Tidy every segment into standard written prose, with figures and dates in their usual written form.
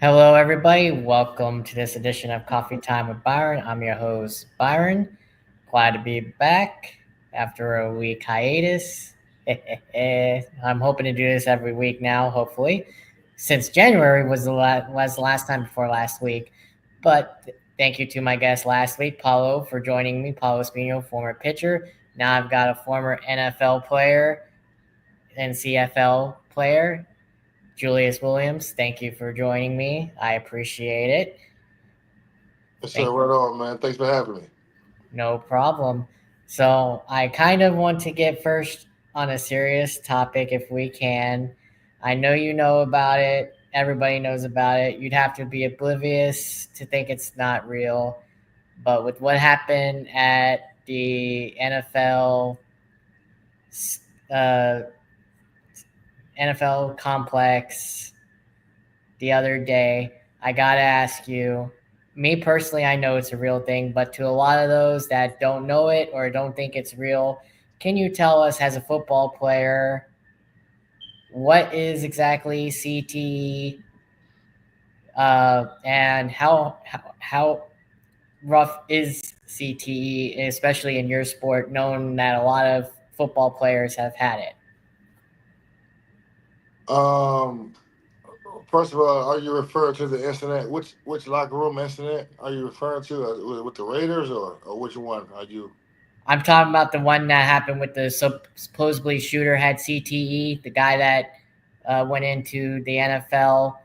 Hello, everybody. Welcome to this edition of Coffee Time with Byron. I'm your host, Byron. Glad to be back after a week hiatus. I'm hoping to do this every week now, hopefully, since January was the last time before last week. But thank you to my guest last week, Paulo, for joining me. Paulo Espino, former pitcher. Now I've got a former NFL player and CFL player, Julius Williams. Thank you for joining me. I appreciate it. Yes, sir. Thank Right on, man. Thanks for having me. No problem. So I kind of want to get first on a serious topic if we can. I know you know about it. Everybody knows about it. You'd have to be oblivious to think it's not real. But with what happened at the uh, NFL complex the other day, I gotta ask you. Me personally, I know it's a real thing, but to a lot of those that don't know it or don't think it's real, can you tell us, as a football player, what is exactly CTE, and how rough is CTE, especially in your sport, knowing that a lot of football players have had it? Um, First of all, are you referring to the incident? Which locker room incident are you referring to? With the Raiders or which one are you? I'm talking about the one that happened with the supposedly shooter had CTE, the guy that went into the NFL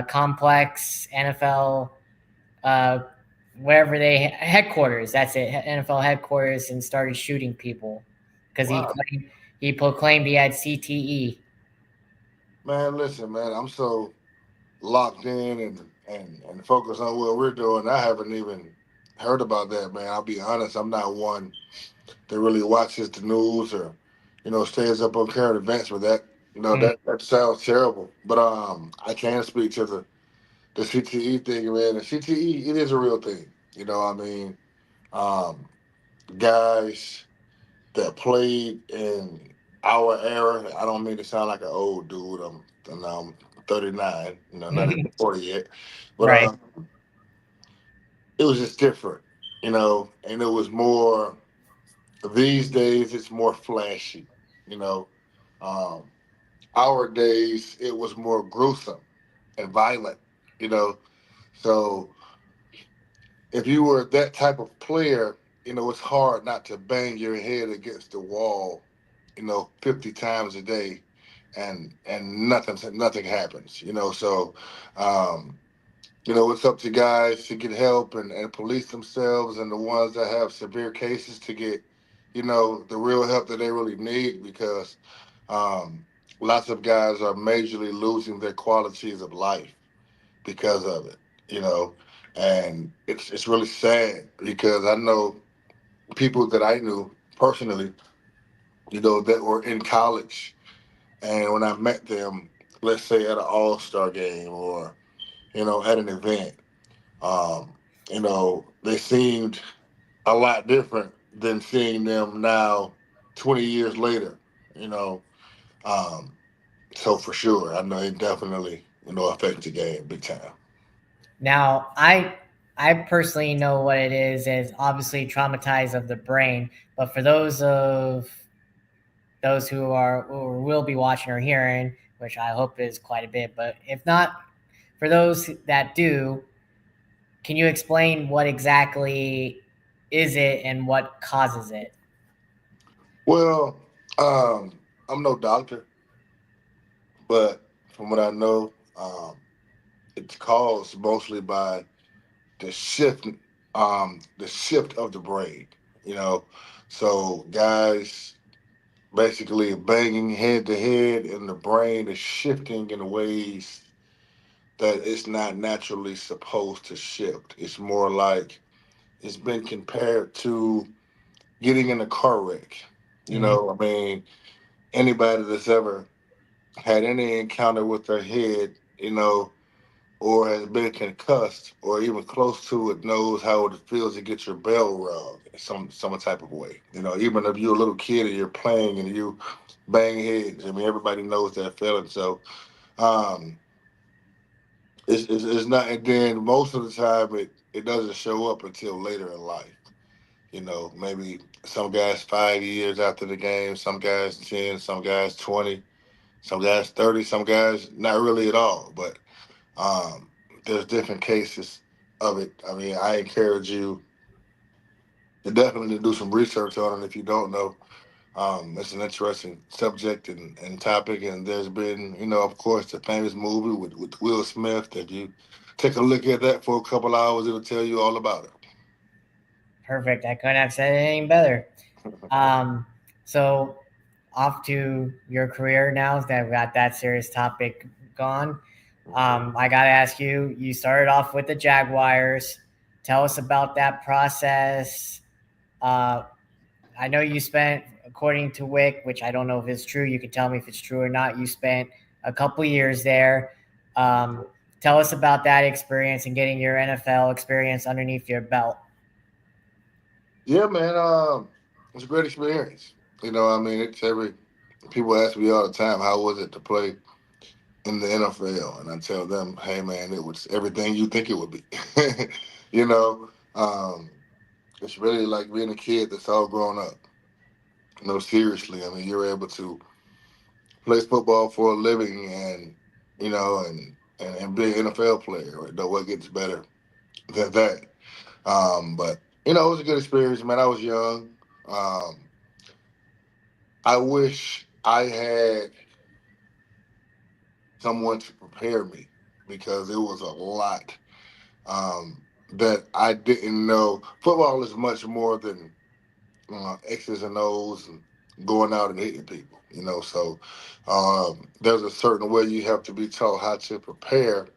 complex, NFL, uh, wherever they headquarters. That's it, NFL headquarters, and started shooting people because Wow, he proclaimed he had CTE. man. Listen, man. I'm so locked in and focused on what we're doing. I haven't even heard about that, man. I'll be honest. I'm not one that really watches the news or stays up on current events with that. Mm. That sounds terrible. But I can speak to the CTE thing, man. The CTE, it is a real thing. I mean, um, guys that played in our era. I don't mean to sound like an old dude. I'm 39. Not even 40 yet. But Right. it was just different. And it was more. These days, it's more flashy. You know, um, our days, it was more gruesome and violent. You know, so if you were that type of player, it's hard not to bang your head against the wall, 50 times a day, and nothing happens. So um, it's up to guys to get help and police themselves, and the ones that have severe cases to get, the real help that they really need, because um, lots of guys are majorly losing their qualities of life because of it, you know, and it's really sad because I know people that I knew personally, that were in college, and when I met them, let's say at an All Star game or at an event, um, they seemed a lot different than seeing them now, 20 years later, you know. Um, so for sure, I know it definitely affects the game big time. Now, I personally know what it is obviously traumatized of the brain, but for those who are or will be watching or hearing, which I hope is quite a bit, but if not, for those that do, can you explain what exactly is it and what causes it? Well, um, I'm no doctor, but from what I know, it's caused mostly by the shift of the brain. You know, so guys basically banging head to head, and the brain is shifting in ways that it's not naturally supposed to shift. It's more like it's been compared to getting in a car wreck. Mm. I mean, anybody that's ever had any encounter with their head, or has been concussed or even close to it, knows how it feels to get your bell rung in some type of way. Even if you're a little kid and you're playing and you bang heads, I mean, everybody knows that feeling. So, um, It's not, and then most of the time it doesn't show up until later in life. Maybe some guys 5 years after the game, some guys 10, some guys 20, some guys 30, some guys not really at all. But um, there's different cases of it. I mean, I encourage you to definitely do some research on it if you don't know. It's an interesting subject and topic, and there's been, of course, the famous movie with Will Smith. If you take a look at that for a couple hours, it'll tell you all about Perfect. I couldn't have said it any better. it. Um, so off to your career now that we got that serious topic gone. I got to ask you, you started off with the Jaguars. Tell us about that process. Uh, I know you spent, according to Wick, which I don't know if it's true, you can tell me if it's true or not, you spent a couple years there. Um, Tell us about that experience and getting your NFL experience underneath your belt. Yeah, man. It's a great experience. I mean, it's every people ask me all the time, how was it to play in the NFL? And I tell them, hey, man, it was everything you think it would be. you know, um, it's really like being a kid that's all grown up. Seriously. I mean, you're able to play football for a living and be an NFL player. Right? What gets better than that? But it was a good experience, man. I was young. Um, I wish I had someone to prepare me because it was a lot that I didn't know. Football is much more than X's and O's and going out and hitting people. So there's a certain way you have to be taught how to prepare,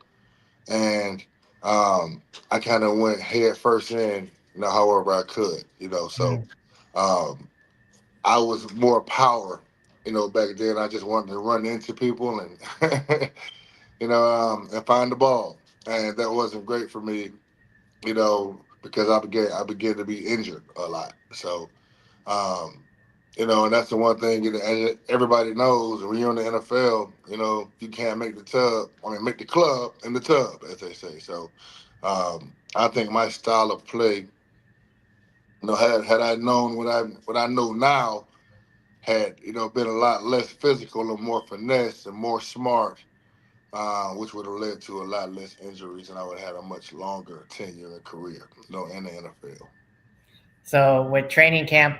and I kind of went head first in, however I could. So. Mm. Um, I was more power, back then. I just wanted to run into people and, and find the ball. And that wasn't great for me, because I began to be injured a lot. So, um, and that's the one thing, and everybody knows when you're in the NFL, you can't make the tub, make the club in the tub, as they say. So, I think my style of play, had I known what I know now, had been a lot less physical and more finesse and more smart, which would have led to a lot less injuries, and I would have had a much longer tenure and career, in the NFL. So with training camp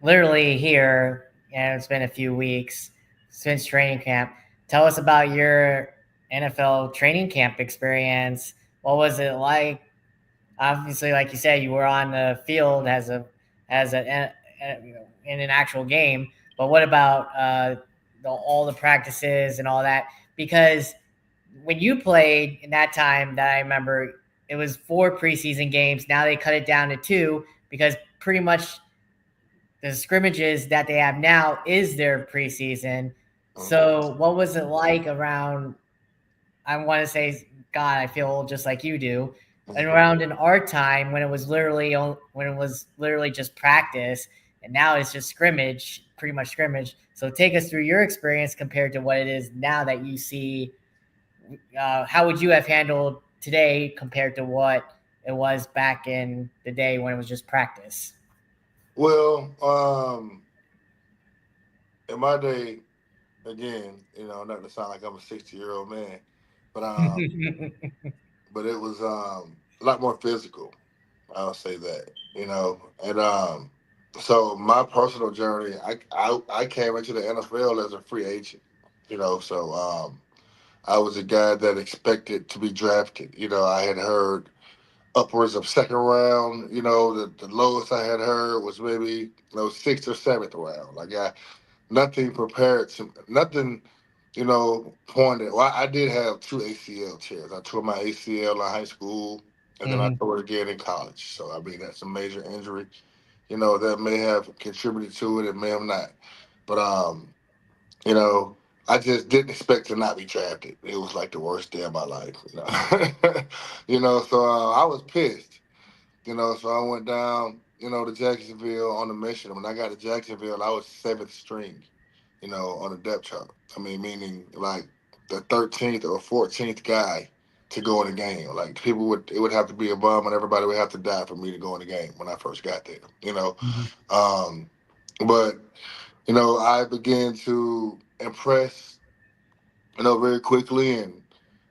literally here, and it's been a few weeks since training camp. Tell us about your NFL training camp experience. What was it like? Obviously, like you said, you were on the field in an actual game. But what about all the practices and all that? Because when you played in that time that I remember, it was 4 preseason games. Now they cut it down to 2 because pretty much the scrimmages that they have now is their preseason. Mhm. So, what was it like around? I want to say, God, I feel old just like you do. And Mhm. around in our time when it was literally just practice, and now it's just scrimmage, pretty much scrimmage. So, take us through your experience compared to what it is now that you see. How would you have handled today compared to what it was back in the day when it was just practice? Well, in my day, again, not to sound like I'm a 60-year-old man, but it was a lot more physical. I'll say that, and so my personal journey, I came into the NFL as a free agent, so I was a guy that expected to be drafted. I had heard upwards of second round. The lowest I had heard was maybe sixth or seventh round. Like nothing prepared to nothing. Pointed. Well, I did have two ACL tears. I tore my ACL in high school, and then I Mhm. tore it again in college. So I mean, that's a major injury. That may have contributed to it. It may have not. But you know, I just didn't expect to not be drafted. It was like the worst day of my life. So I was pissed. So I went down, to Jacksonville on a mission. When I got to Jacksonville, I was seventh string, on the depth chart. I mean, meaning like the 13th or 14th guy, to go in the game. Like it would have to be a bum, and everybody would have to die for me to go in the game when I first got there. Mhm. Um, but I began to impress, very quickly and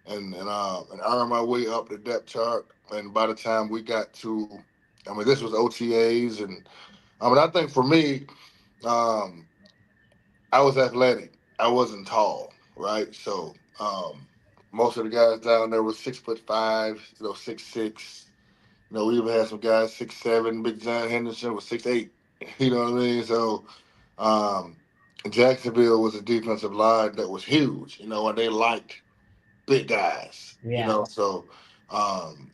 earn my way up the depth chart. And by the time we got to, I mean, this was OTAs, and I mean, I think for me, um, I was athletic. I wasn't tall, right? So most of the guys down there were 6'5", 6'6". We even had some guys 6'7". Big John Henderson was 6'8". You know what I mean? So um, Jacksonville was a defensive line that was huge. And they liked big guys. Yeah. So um,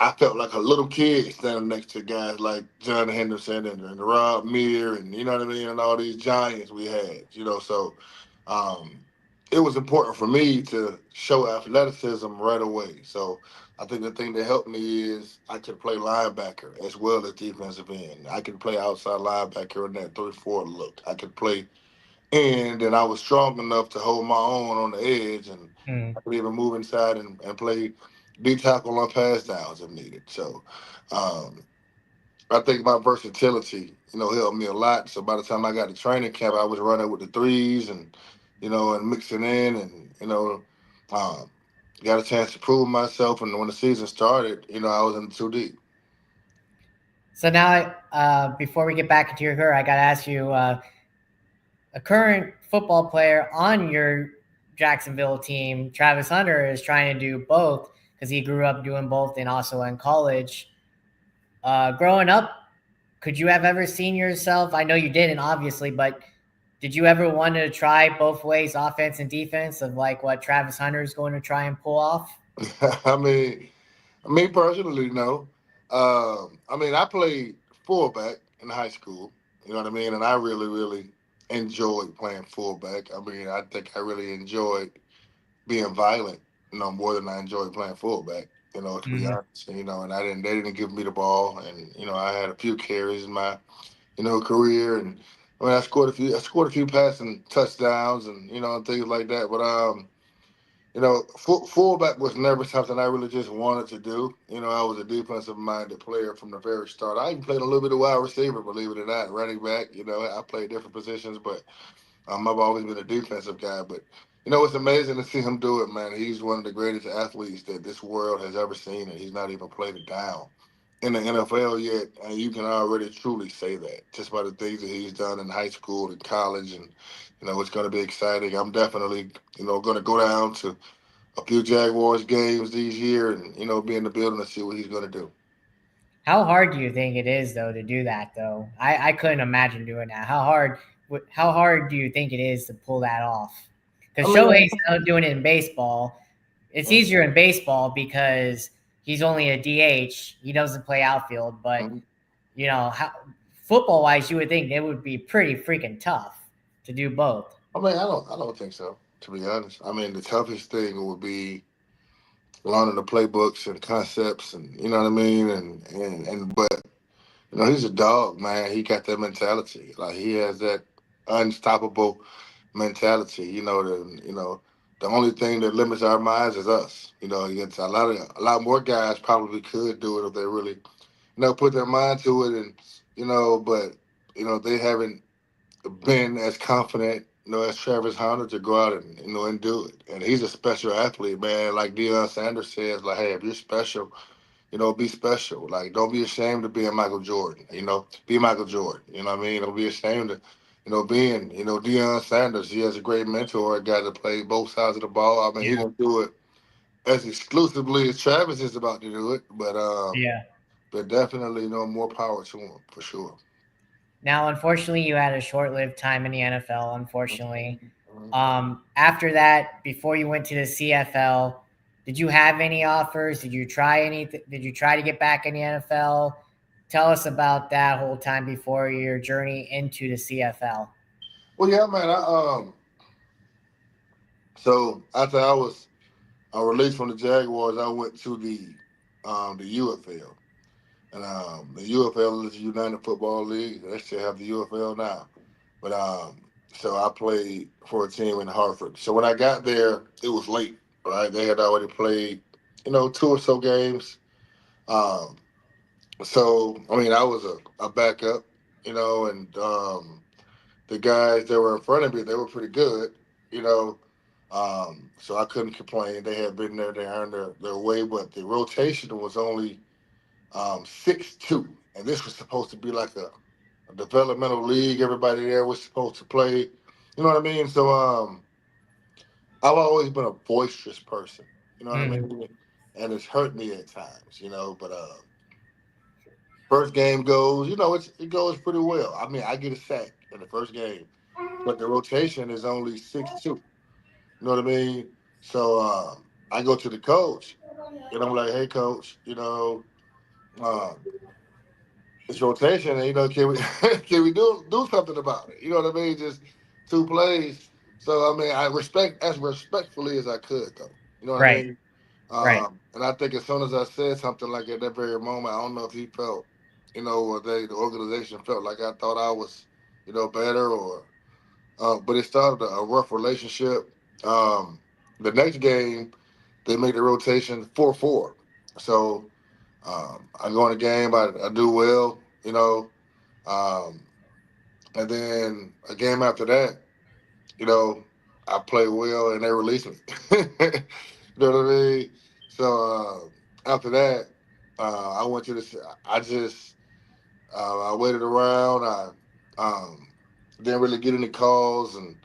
I felt like a little kid standing next to guys like John Henderson and Rob Meir and you know what I mean, and all these giants we had. So um, it was important for me to show athleticism right away. So I think the thing that helped me is I could play linebacker as well as defensive end. I could play outside linebacker in that 3-4 look. I could play and I was strong enough to hold my own on the edge, and Mm. I could even move inside and play D tackle on pass downs if needed. So um, I think my versatility, helped me a lot. So by the time I got to training camp, I was running with the threes and mixing in um, got a chance to prove myself. And when the season started, I was in the 2 deep. So now, before we get back into your career, I got to ask you, a current football player on your Jacksonville team, Travis Hunter, is trying to do both because he grew up doing both and also in college. Growing up, could you have ever seen yourself? I know you didn't, obviously, but did you ever want to try both ways, offense and defense, of like what Travis Hunter is going to try and pull off? I mean, me personally, no. I mean, I played fullback in high school. You know what I mean? And I really, really enjoyed playing fullback. I mean, I think I really enjoyed being violent, more than I enjoyed playing fullback. To be Mm-hmm. honest, and they didn't give me the ball, and I had a few carries in my, career, and I mean, I scored a few passing touchdowns, and things like that. But fullback was never something I really just wanted to do. I was a defensive minded player from the very start. I even played a little bit of wide receiver, believe it or not, running back. I played different positions, but I've always been a defensive guy. But it's amazing to see him do it, man. He's one of the greatest athletes that this world has ever seen, and he's not even played it down in the NFL yet. And you can already truly say that just by the things that he's done in high school and college, and it's going to be exciting. I'm definitely going to go down to a few Jaguars games these year, and be in the building to see what he's going to do. How hard do you think it is, though, to do that? Though I couldn't imagine doing that. How hard do you think it is to pull that off? I Because mean, Shohei's out doing it in baseball. It's easier in baseball because he's only a DH. He doesn't play outfield. But football wise, you would think it would be pretty freaking tough to do both. I don't think so. To be honest, I mean, the toughest thing would be learning the playbooks and concepts, and you know what I mean. And but he's a dog, man. He got that mentality. Like he has that unstoppable mentality. The only thing that limits our minds is us. It's a lot more guys probably could do it if they really put their mind to it, and but they haven't been as confident, as Travis Hunter to go out and and do it. And he's a special athlete, man. Like Deion Sanders says, like, hey, if you're special, be special. Like, don't be ashamed of being Michael Jordan. Be Michael Jordan. You know what I mean? Don't be ashamed of, being, Deion Sanders. He has a great mentor, a guy that played both sides of the ball. I mean, he Yeah. didn't do it as exclusively as Travis is about to do it, Yeah. but definitely, more power to him for sure. Now, unfortunately, you had a short-lived time in the NFL. Unfortunately, after that, before you went to the CFL, did you have any offers? Did you try anything? Did you try to get back in the NFL? Tell us about that whole time before your journey into the CFL. Well, yeah, man. So after I was released from the Jaguars, I went to the UFL, and the UFL is the United Football League. They still have the UFL now, but so I played for a team in Hartford. So when I got there, it was late, right? They had already played. two or so games. Um, so I mean, I was a backup, and the guys that were in front of me, they were pretty good, you know. So I couldn't complain. They had been there, they earned their way, but the rotation was only 6-2, and this was supposed to be like a developmental league. Everybody there was supposed to play. You know what I mean? So I've always been a boisterous person. You know what I Mm, mean? And it's hurt me at times. But first game goes, it goes pretty well. I mean, I get a sack in the first game, but the rotation is only 6-2. You know what I mean? So I go to the coach, and I'm like, "Hey, coach, um, it's rotation, and can we can we do something about it? You know what I mean? Just two plays. So I mean, I respect as respectfully as I could, though. You know what I right, mean? right. And I think as soon as I said something like at that very moment, I don't know if he felt, or the organization felt like I thought I was, better or. But it started a rough relationship. Um, the next game, they made the rotation 4-4. So I go in the game, I do well, um, and then a game after that, you know, I play well and they release me. You know what I mean? So after that, I went to the. I just I waited around. I didn't really get any calls, and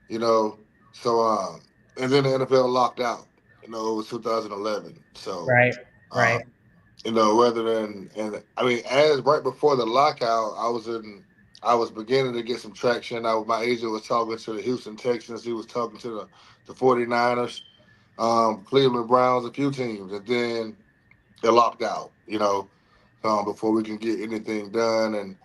you know, so and then the NFL locked out. It was 2011. So Right, right, um, rather than and I mean, as right before the lockout, I was beginning to get some traction. My agent was talking to the Houston Texans. He was talking to the 49ers, Cleveland Browns, a few teams, and then it locked out. Before we can get anything done, and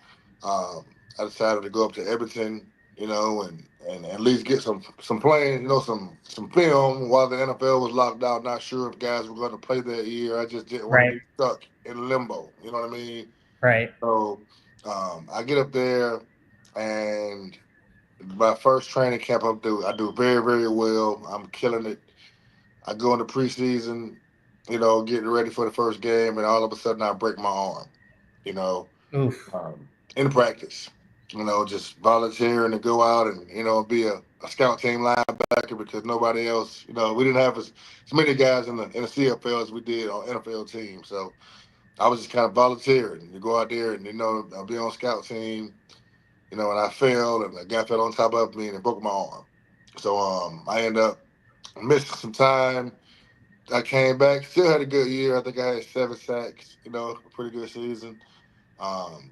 I decided to go up to Edmonton, and at least get some playing, some film while the NFL was locked out. Not sure if guys were going to play that year. I just didn't want to right, be stuck in limbo. You know what I mean? right. So I get up there, and my first training camp, I do very very well. I'm killing it. I go into preseason, getting ready for the first game, and all of a sudden I break my arm. You know, Oof. in practice. Just volunteering to go out and be a scout team linebacker because nobody else. We didn't have as many guys in the CFL as we did on NFL teams. So I was just kind of volunteering to go out there and I'll be on scout team. And I fell and a guy fell on top of me and it broke my arm. So I ended up missing some time. I came back, still had a good year. I think I had 7 sacks. A pretty good season. Um,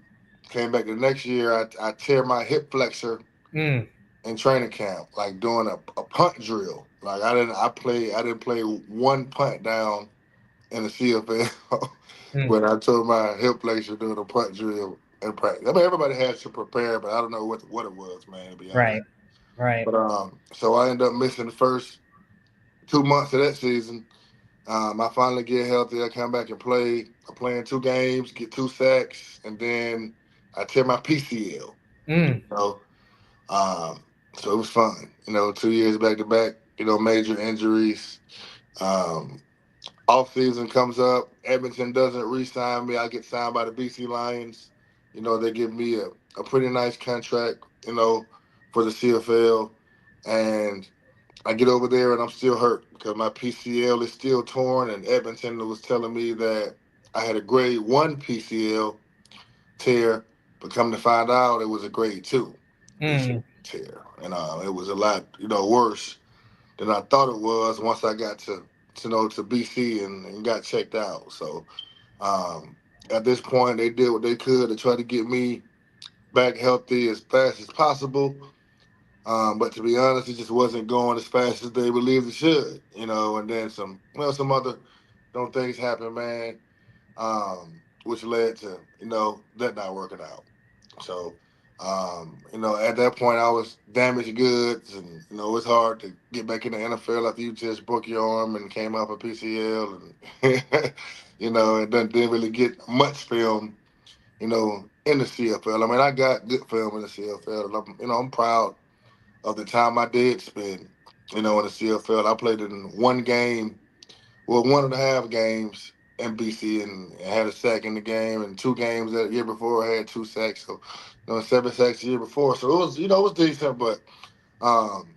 Came back the next year. I tear my hip flexor Mm, in training camp, like doing a punt drill. Like I didn't play one punt down in the CFL, mm. but I tore my hip flexor doing a punt drill in practice. I mean, everybody had to prepare, but I don't know what it was, man. To be honest, Right, right, but so I ended up missing the first 2 months of that season. I finally get healthy. I come back and play. I play in 2 games, get 2 sacks, and then I tear my PCL. mm, know, um, so it was fun. 2 years back to back. Major injuries. Um, Off season comes up. Edmonton doesn't re-sign me. I get signed by the BC Lions. They give me a pretty nice contract. For the CFL, and I get over there and I'm still hurt because my PCL is still torn. And Edmonton was telling me that I had a grade 1 PCL tear, but come to find out it was a grade 2 PCL mm. tear, and it was a lot worse than I thought it was once I got to BC and got checked out. So um, at this point, they did what they could to try to get me back healthy as fast as possible. But to be honest, it just wasn't going as fast as they believed it should, and then some other things happened, man, which led to, that not working out. So, at that point, I was damaged goods, and, it's hard to get back in the NFL after you just broke your arm and came off a PCL, and, and didn't really get much film, in the CFL. I mean, I got good film in the CFL, and I'm proud of the time I did spend, in the CFL. I played in one game well, 1.5 games in BC and had a sack in the game, and 2 games that year before I had 2 sacks. So, 7 sacks the year before. So it was, it was decent, but um,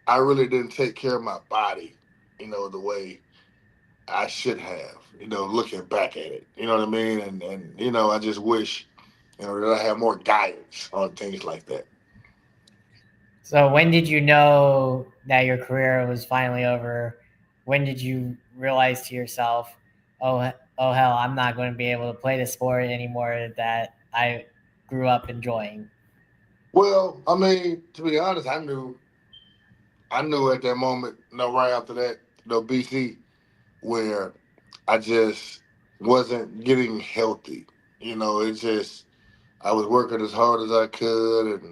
I really didn't take care of my body, the way I should have. Looking back at it, you know what I mean, and I just wish, that I had more guidance on things like that. So when did you know that your career was finally over? When did you realize to yourself, oh hell, I'm not going to be able to play the sport anymore that I grew up enjoying? Well, I mean, to be honest, I knew at that moment, right after that, BC, where I just wasn't getting healthy. It just I was working as hard as I could,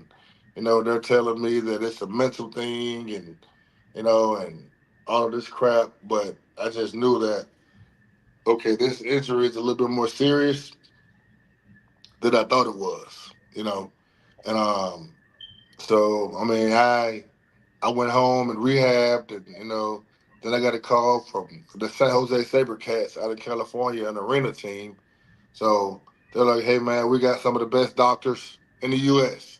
and they're telling me that it's a mental thing, and and all of this crap. But I just knew that okay, this injury is a little bit more serious than I thought it was. And so I mean, I went home and rehabbed, and then I got a call from the San Jose SaberCats out of California, an arena team. So they're like, "Hey man, we got some of the best doctors in the U.S.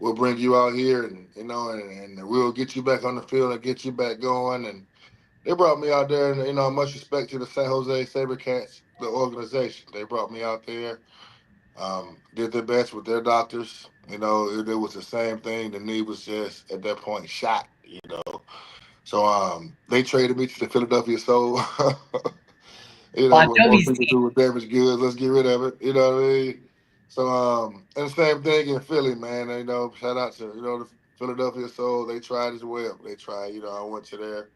We'll bring you out here, and and we'll get you back on the field and get you back going." And they brought me out there, and much respect to the San Jose SaberCats, the organization. They brought me out there, did their best with their doctors. It was the same thing. The knee was just at that point shot. So they traded me to the Philadelphia Soul. Bon What Jovi's most people team. do with damaged goods, let's get rid of it. You know what I mean? So and the same thing in Philly, man. Shout out to the Philadelphia Soul. They tried as well. They tried. I went to their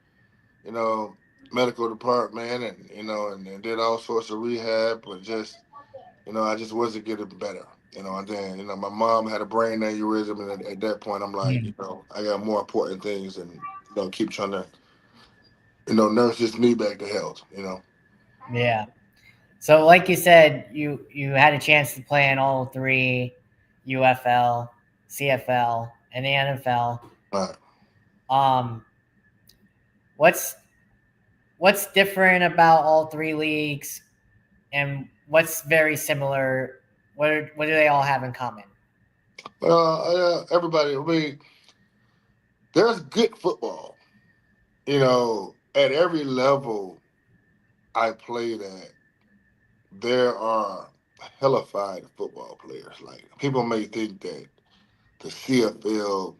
you know medical department, and and did all sorts of rehab, but just I just wasn't getting better. And then my mom had a brain aneurysm, and at that point, I'm like, Mm, I got more important things, and keep trying to nurse this knee back to health. yeah. So, like you said, you had a chance to play in all three, UFL, CFL, and the NFL. Right. Um, what's what's different about all three leagues, and what's very similar? What do they all have in common? Everybody. I mean, there's good football. At every level I played at, there are hellified football players. Like people may think that the CFL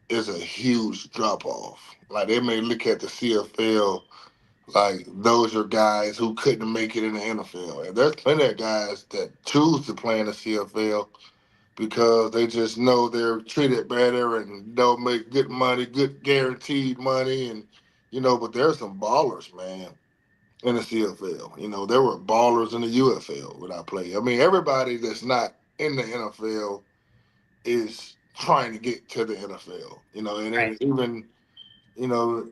is a huge drop off. Like they may look at the CFL like those are guys who couldn't make it in the NFL. And there's plenty of guys that choose to play in the CFL because they just know they're treated better and they'll make good money, good guaranteed money, and But there's some ballers, man, in the CFL. There were ballers in the UFL when I played. I mean, everybody that's not in the NFL is trying to get to the NFL. And Right. then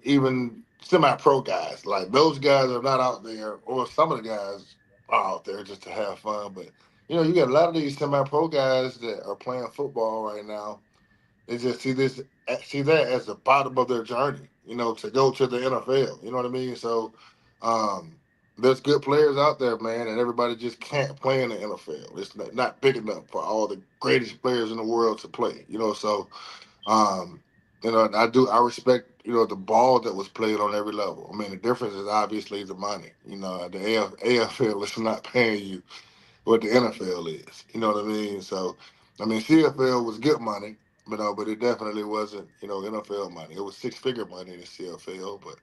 even semi-pro guys, like those guys are not out there, or some of the guys are out there just to have fun. But you got a lot of these semi-pro guys that are playing football right now. They just see that as the bottom of their journey. To go to the NFL. You know what I mean? So um, there's good players out there, man, and everybody just can't play in the NFL. It's not big enough for all the greatest players in the world to play. So um, I respect, the ball that was played on every level. I mean, the difference is obviously the money. The AFL is not paying you what the NFL is. You know what I mean? So, I mean, CFL was good money, but it definitely wasn't, NFL money. It was six-figure money in the CFL, but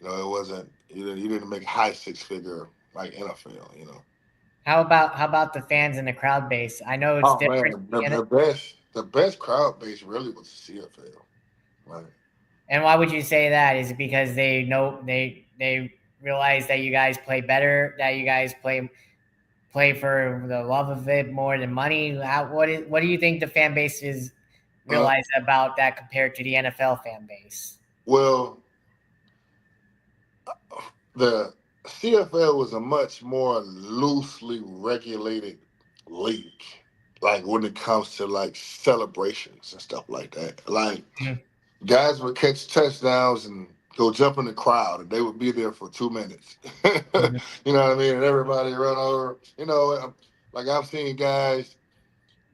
it wasn't. You didn't make high six-figure like NFL. How about the fans and the crowd base? I know it's Oh different, man, the best crowd base really was the CFL. Right. and why would you say that? Is it because they know they realize that you guys play better, that you guys play for the love of it more than money? What do you think the fan base is Uh, realize about that compared to the NFL fan base? well, the CFL was a much more loosely regulated league. Like when it comes to like celebrations and stuff like that. Like Mhm. guys would catch touchdowns and go jump in the crowd, and they would be there for 2 minutes. Mhm. You know what I mean? And everybody run over. Like I've seen guys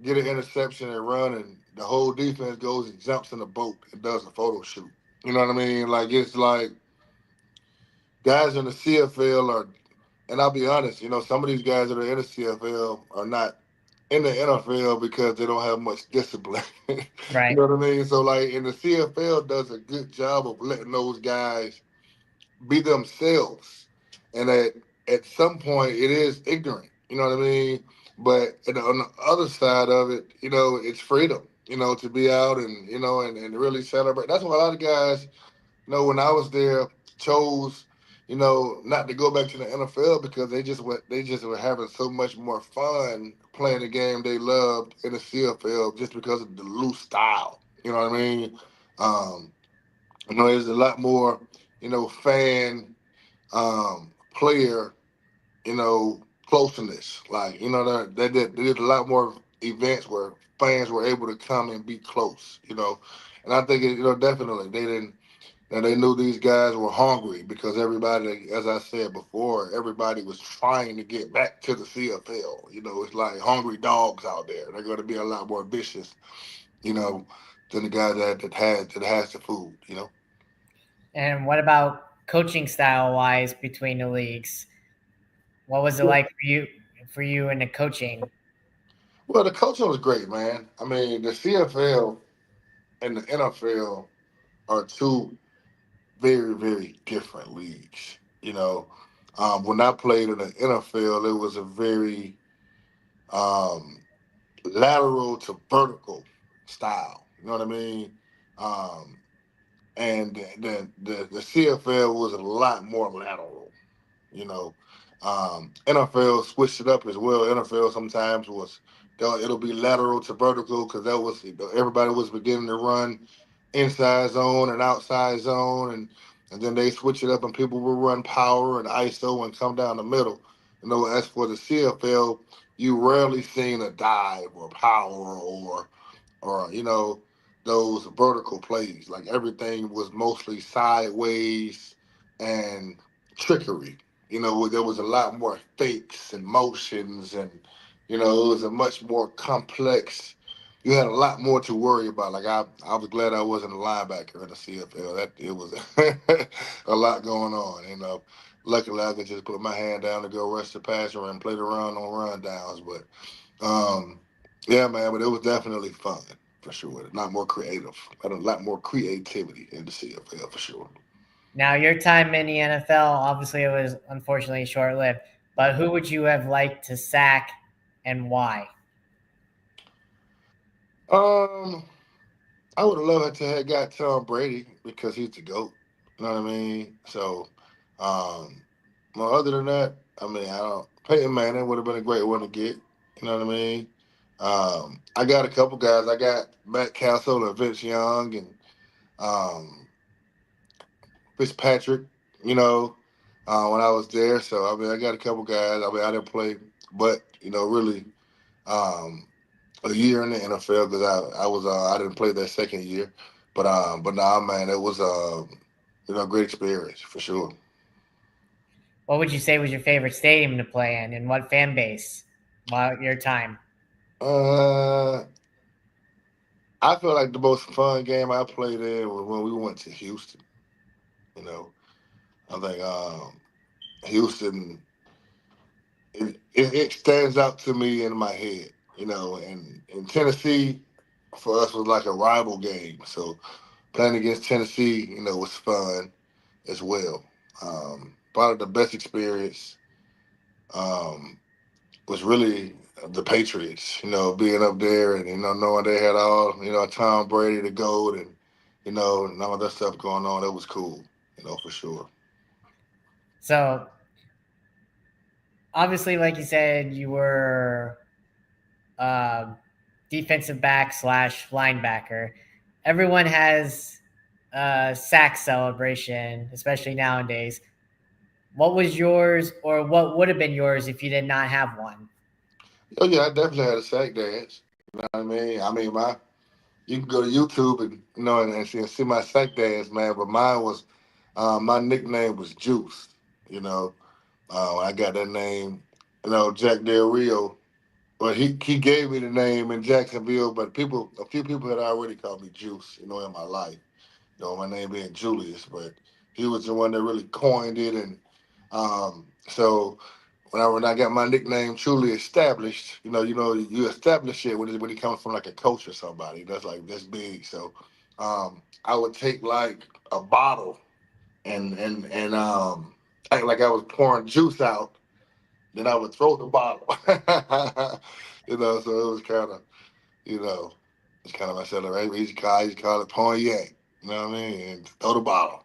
get an interception and run, and the whole defense goes and jumps in a boat and does a photo shoot. You know what I mean? Like it's like guys in the CFL are, and I'll be honest, some of these guys that are in the CFL are not in the NFL because they don't have much discipline. You Right. know what I mean? So like in the CFL does a good job of letting those guys be themselves. And at some point it is ignorant. You know what I mean? But on the other side of it, it's freedom, to be out and and really celebrate. That's why a lot of guys, when I was there, chose, not to go back to the NFL because they just were having so much more fun playing the game they loved in the CFL just because of the loose style. You know what I mean? Um, there's a lot more, fan player, closeness. Like, they did a lot more events where fans were able to come and be close. And I think definitely they didn't and they knew these guys were hungry because everybody, as I said before, everybody was trying to get back to the CFL. It's like hungry dogs out there. They're going to be a lot more vicious, you know, than the guys that has the food. And what about coaching style wise between the leagues? What was it like for you in the coaching? Well, the coaching was great, man. I mean, the CFL and the NFL are two very, very different leagues. When I played in the NFL, it was a very um, lateral to vertical style. You know what I mean? Um, and the CFL was a lot more lateral. You know, NFL switched it up as well. NFL sometimes it'll be lateral to vertical because that was everybody was beginning to run inside zone and outside zone, and then they switch it up and people will run power and ISO and come down the middle. As for the CFL, you rarely seen a dive or power or those vertical plays. Like everything was mostly sideways and trickery. There was a lot more fakes and motions, and it was a much more complex. You had a lot more to worry about. Like I was glad I wasn't a linebacker in the CFL. That it was a lot going on. Luckily I could just put my hand down to go rush the passer and play the run on run downs. But yeah, man, but it was definitely fun for sure. A lot more creative, a lot more creativity in the CFL for sure. Now, your time in the NFL, obviously, it was unfortunately short lived. But who would you have liked to sack, and why? Um, I would have loved to have got Tom Brady because he's the GOAT. You know what I mean? So, um, well, other than that, I mean, I don't. Peyton Manning would have been a great one to get. You know what I mean? I got a couple guys. I got Matt Castle and Vince Young and um, Fitzpatrick. You know, when I was there. So I mean, I got a couple guys. I mean, I didn't play, but really. Um, a year in the NFL because I didn't play that second year, but nah, man, it was a great experience for sure. What would you say was your favorite stadium to play in, and what fan base while your time? Uh, I feel like the most fun game I played in was when we went to Houston. You know, I think Houston it stands out to me in my head. And in Tennessee for us was like a rival game. So playing against Tennessee, was fun as well. Probably the best experience um, was really the Patriots. Being up there and knowing they had all Tom Brady, the GOAT, and all that stuff going on. That was cool. For sure. So, obviously, like you said, you were uh, defensive back slash linebacker. Everyone has a sack celebration, especially nowadays. What was yours, or what would have been yours if you did not have one? Oh yeah, I definitely had a sack dance. You know what I mean? I mean my you can go to YouTube and and see my sack dance, man. But mine was My nickname was Juice. You know, I got that name. Jack Del Rio. But he gave me the name in Jacksonville. But a few people had already called me Juice. In my life. My name being Julius, but he was the one that really coined it, and so when I got my nickname truly established, you establish it when it comes from like a coach or somebody. That's big. So I would take like a bottle and act like I was pouring juice out. Then I would throw the bottle. So it was kind of you know it's kind of my celebration. He used to call it cognac. You know what I mean? And throw the bottle.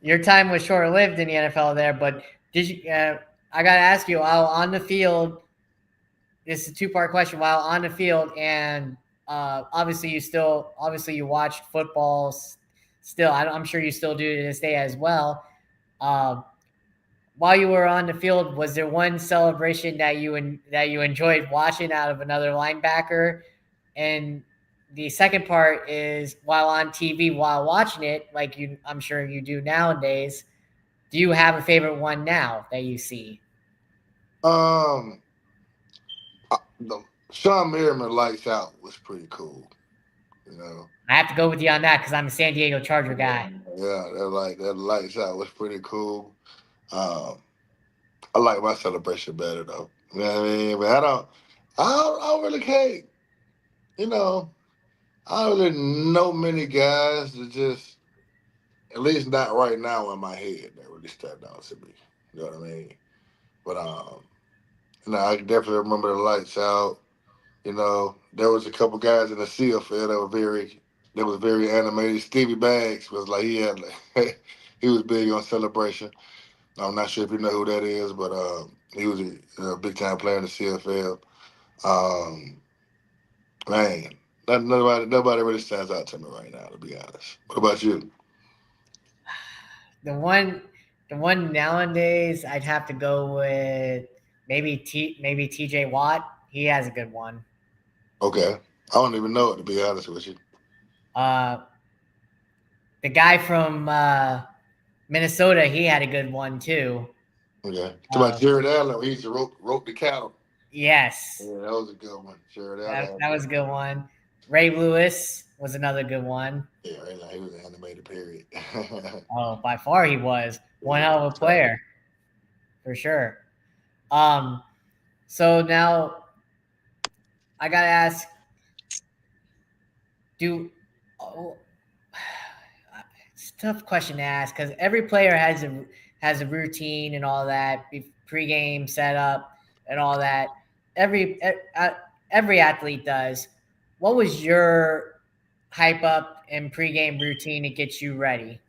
Your time was short lived in the NFL there, but did you? I got to ask you, while on the field, this is a two-part question. While on the field, and obviously you watched football. Still, I'm sure you still do to this day as well. Uh, while you were on the field, was there one celebration that you enjoyed watching out of another linebacker? And the second part is while on TV, while watching it, like I'm sure you do nowadays. Do you have a favorite one now that you see? Um, the Sean Merriman lights out was pretty cool. You know, I have to go with you on that because I'm a San Diego Charger guy. yeah, that lights out was pretty cool. Um, I like my celebration better though. You know what I mean? But I don't really care. You know, I don't really know many guys that just, at least not right now in my head, that really stand out to me. You know what I mean? But I can definitely remember the lights out. There was a couple guys in the seal field that was very animated. Stevie Baggs was like he was big on celebration. I'm not sure if you know who that is, but he was a big time player in the CFL. Um, man, nobody really stands out to me right now, to be honest. What about you? The one, the one nowadays, I'd have to go with maybe TJ Watt. He has a good one. Okay, I don't even know it, to be honest with you. Uh, the guy from Minnesota, he had a good one too. Okay, to my Uh, Jared Allen, he used to rope the cattle. yes, Yeah, that was a good one. Jared Allen. that was a good one. Ray Lewis was another good one. Yeah, he was an animated period. Oh, by far he was one Yeah, hell of a so, player for sure. Um, so now I gotta ask, do oh, it's a tough question to ask because every player has a routine and all that, pregame setup and all that. Every athlete does. What was your hype up and pregame routine to get you ready?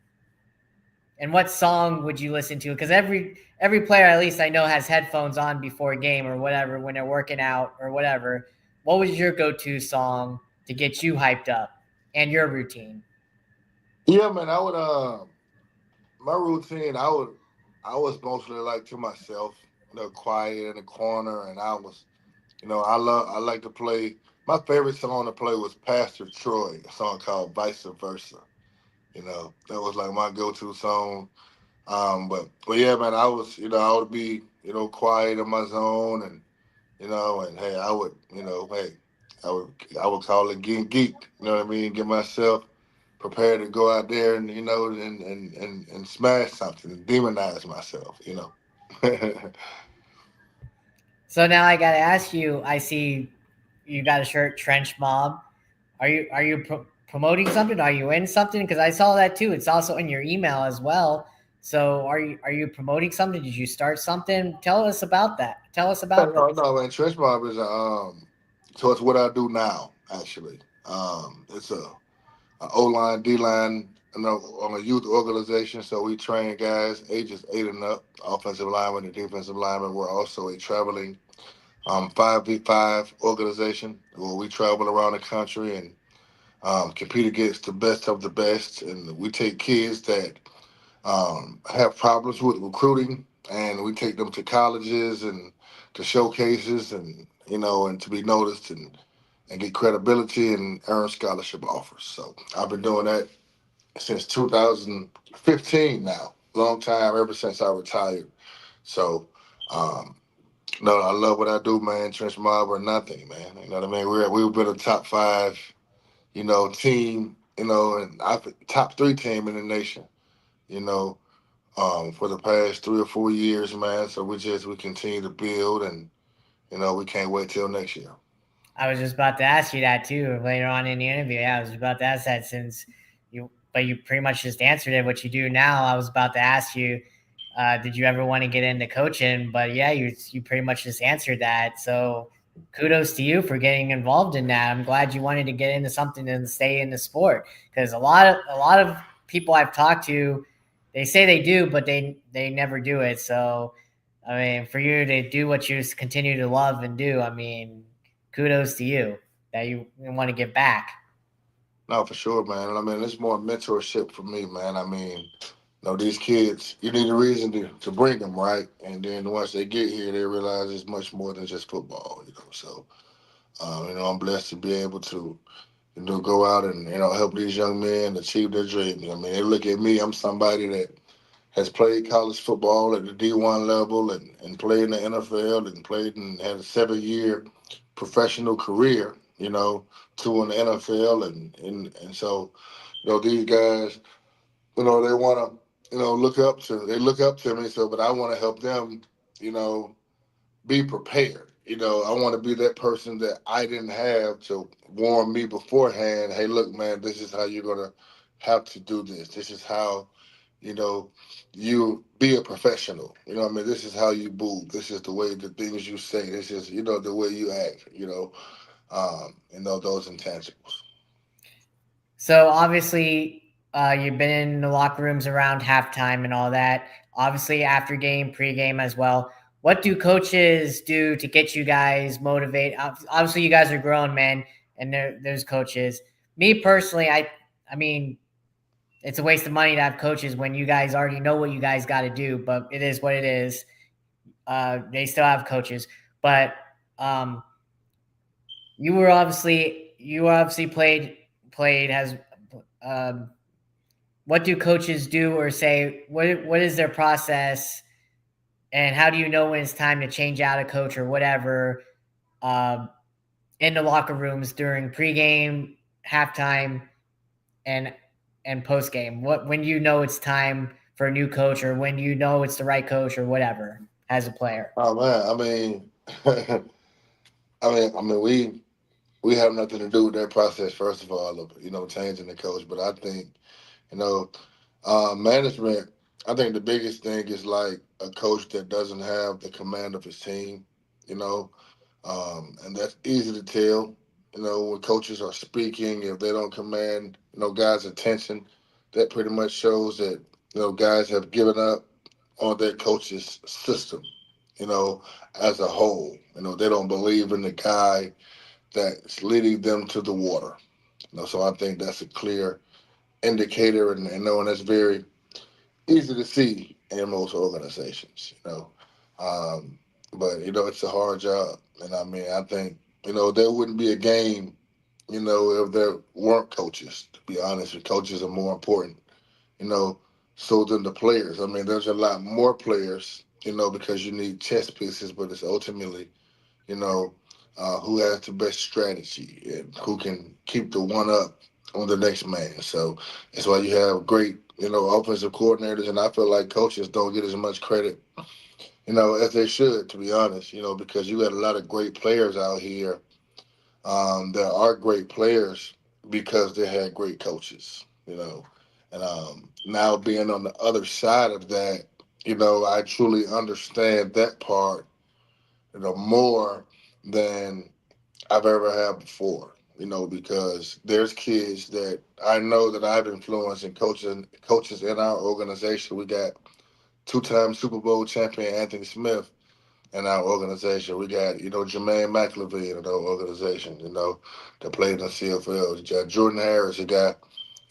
And what song would you listen to? Because every player, at least I know, has headphones on before a game or whatever when they're working out or whatever. What was your go-to song to get you hyped up and your routine? yeah, man. I would my routine. I was mostly like to myself, quiet in the corner, and I like to play. My favorite song to play was Pastor Troy, a song called Vice Versa. That was like my go-to song. But yeah, man, I would be, quiet in my zone, and hey, I would call it getting geeked. You know what I mean? Get myself prepared to go out there and and smash something and demonize myself. So now I got to ask you. I see you got a shirt, Trench Mob. Are you promoting something? Are you in something? Because I saw that too. It's also in your email as well. So are you promoting something? Did you start something? Tell us about that. Tell us about No, this. no, man. Trench mob is so it's what I do now. Actually, it's a O line, D line, on a youth organization. So we train guys ages 8 and up, offensive linemen and defensive linemen. We're also a traveling 5v5 organization where we travel around the country and compete against the best of the best. And we take kids that have problems with recruiting, and we take them to colleges and to showcases, and and to be noticed and get credibility and earn scholarship offers. So I've been doing that since 2015 now. Long time, ever since I retired. So, um, no, I love what I do, man. Trench mob or nothing, man. You know what I mean? We've been a top five, team, and top three team in the nation, you know, for the past 3 or 4 years, man. So we continue to build, and we can't wait till next year. I was just about to ask you that too later on in the interview. Yeah, I was about to ask that since but you pretty much just answered it. What you do now, I was about to ask you, did you ever want to get into coaching? But yeah, you pretty much just answered that. So kudos to you for getting involved in that. I'm glad you wanted to get into something and stay in the sport because a lot of people I've talked to, they say they do, but they never do it. So I mean, for you to do what you continue to love and do, I mean, kudos to you that you want to give back. No, for sure, man. And I mean, it's more mentorship for me, man. I mean, these kids, you need a reason to bring them, right? And then once they get here, they realize it's much more than just football, So, I'm blessed to be able to, go out and, help these young men achieve their dreams. I mean, they look at me, I'm somebody that has played college football at the D1 level and played in the NFL and played and had a 7 year professional career, to in the NFL. And so, these guys, they want to, they look up to me. So, but I want to help them, you know, be prepared. I want to be that person that I didn't have to warn me beforehand. Hey, look, man, this is how you're gonna have to do this. This is how, you know, you be a professional. I mean, this is how you move. This is the way the things you say. This is, the way you act. Those intangibles. So obviously, you've been in the locker rooms around halftime and all that. Obviously, after game, pre-game as well. What do coaches do to get you guys motivated? Obviously, you guys are grown men, and there's coaches. Me personally, I mean, it's a waste of money to have coaches when you guys already know what you guys got to do. But it is what it is. They still have coaches, but um, you obviously played has um, what do coaches do or say? What is their process, and how do you know when it's time to change out a coach or whatever um, in the locker rooms during pregame, halftime, and and postgame? What when you know it's time for a new coach or when you know it's the right coach or whatever as a player? Oh man, I mean, we have nothing to do with that process. First of all, of changing the coach, but I think you know management. I think the biggest thing is like a coach that doesn't have the command of his team. You know, and that's easy to tell. When coaches are speaking, if they don't command, guys' attention, that pretty much shows that guys have given up on their coach's system. You know, as a whole, they don't believe in the guy that's leading them to the water. So I think that's a clear indicator, and knowing that's very easy to see in most organizations. But it's a hard job, and I mean, I think there wouldn't be a game, if there weren't coaches. To be honest, the coaches are more important, you know, so than the players. I mean, there's a lot more players, because you need chess pieces, but it's ultimately, you know, who has the best strategy and who can keep the one up on the next man. So that's why you have great, offensive coordinators, and I feel like coaches don't get as much credit, as they should, to be honest, because you got a lot of great players out here. There are great players because they had great coaches, And now being on the other side of that, I truly understand that part, more than I've ever had before. Because there's kids that I know that I've influenced and coaches in our organization. We got two-time Super Bowl champion Anthony Smith in our organization. We got, Jermaine McLevy in our organization, that played in the CFL. You got Jordan Harris, a guy,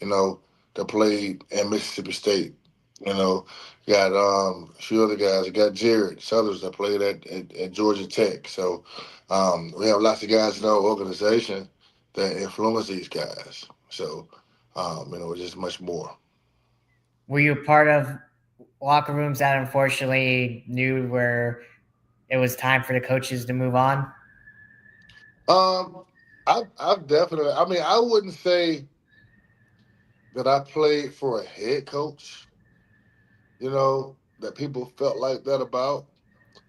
you know, that played in Mississippi State. You got a few other guys. You got Jared Suthers that played at Georgia Tech. So we have lots of guys in our organization that influence these guys. So It was just much more. Were you part of locker rooms that unfortunately knew where it was time for the coaches to move on? Um, I've definitely. I mean, I wouldn't say that I played for a head coach. That people felt like that about.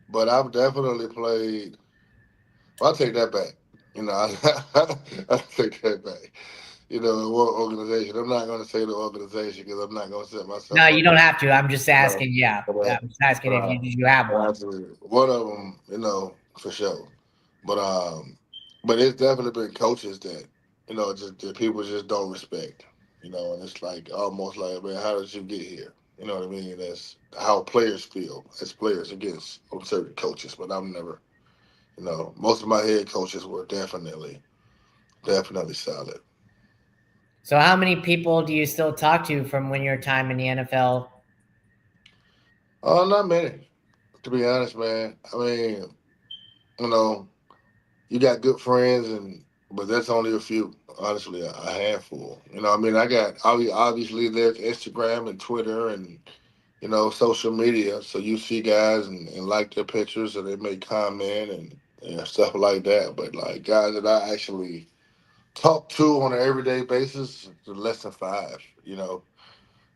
But I've definitely played. Well, I'll take that back. I take that back. In one organization. I'm not going to say the organization because I'm not going to set No, myself you up. don't have to. I'm just You know, asking. Yeah, but, I'm just asking if uh, you have one. one of them, for sure. But but it's definitely been coaches that just that people just don't respect. And it's like almost like, man, how did you get here? You know what I mean? That's how players feel as players against certain coaches. But I've never, most of my head coaches were definitely solid. So, how many people do you still talk to from when your time in the NFL? Oh, not many, to be honest, man. I mean, you know, you got good friends, but that's only a few. Honestly, a handful. I mean, I got obviously there's Instagram and Twitter and social media. So you see guys and like their pictures and they make comment and stuff like that. But like guys that I actually talk to on an everyday basis, less than five.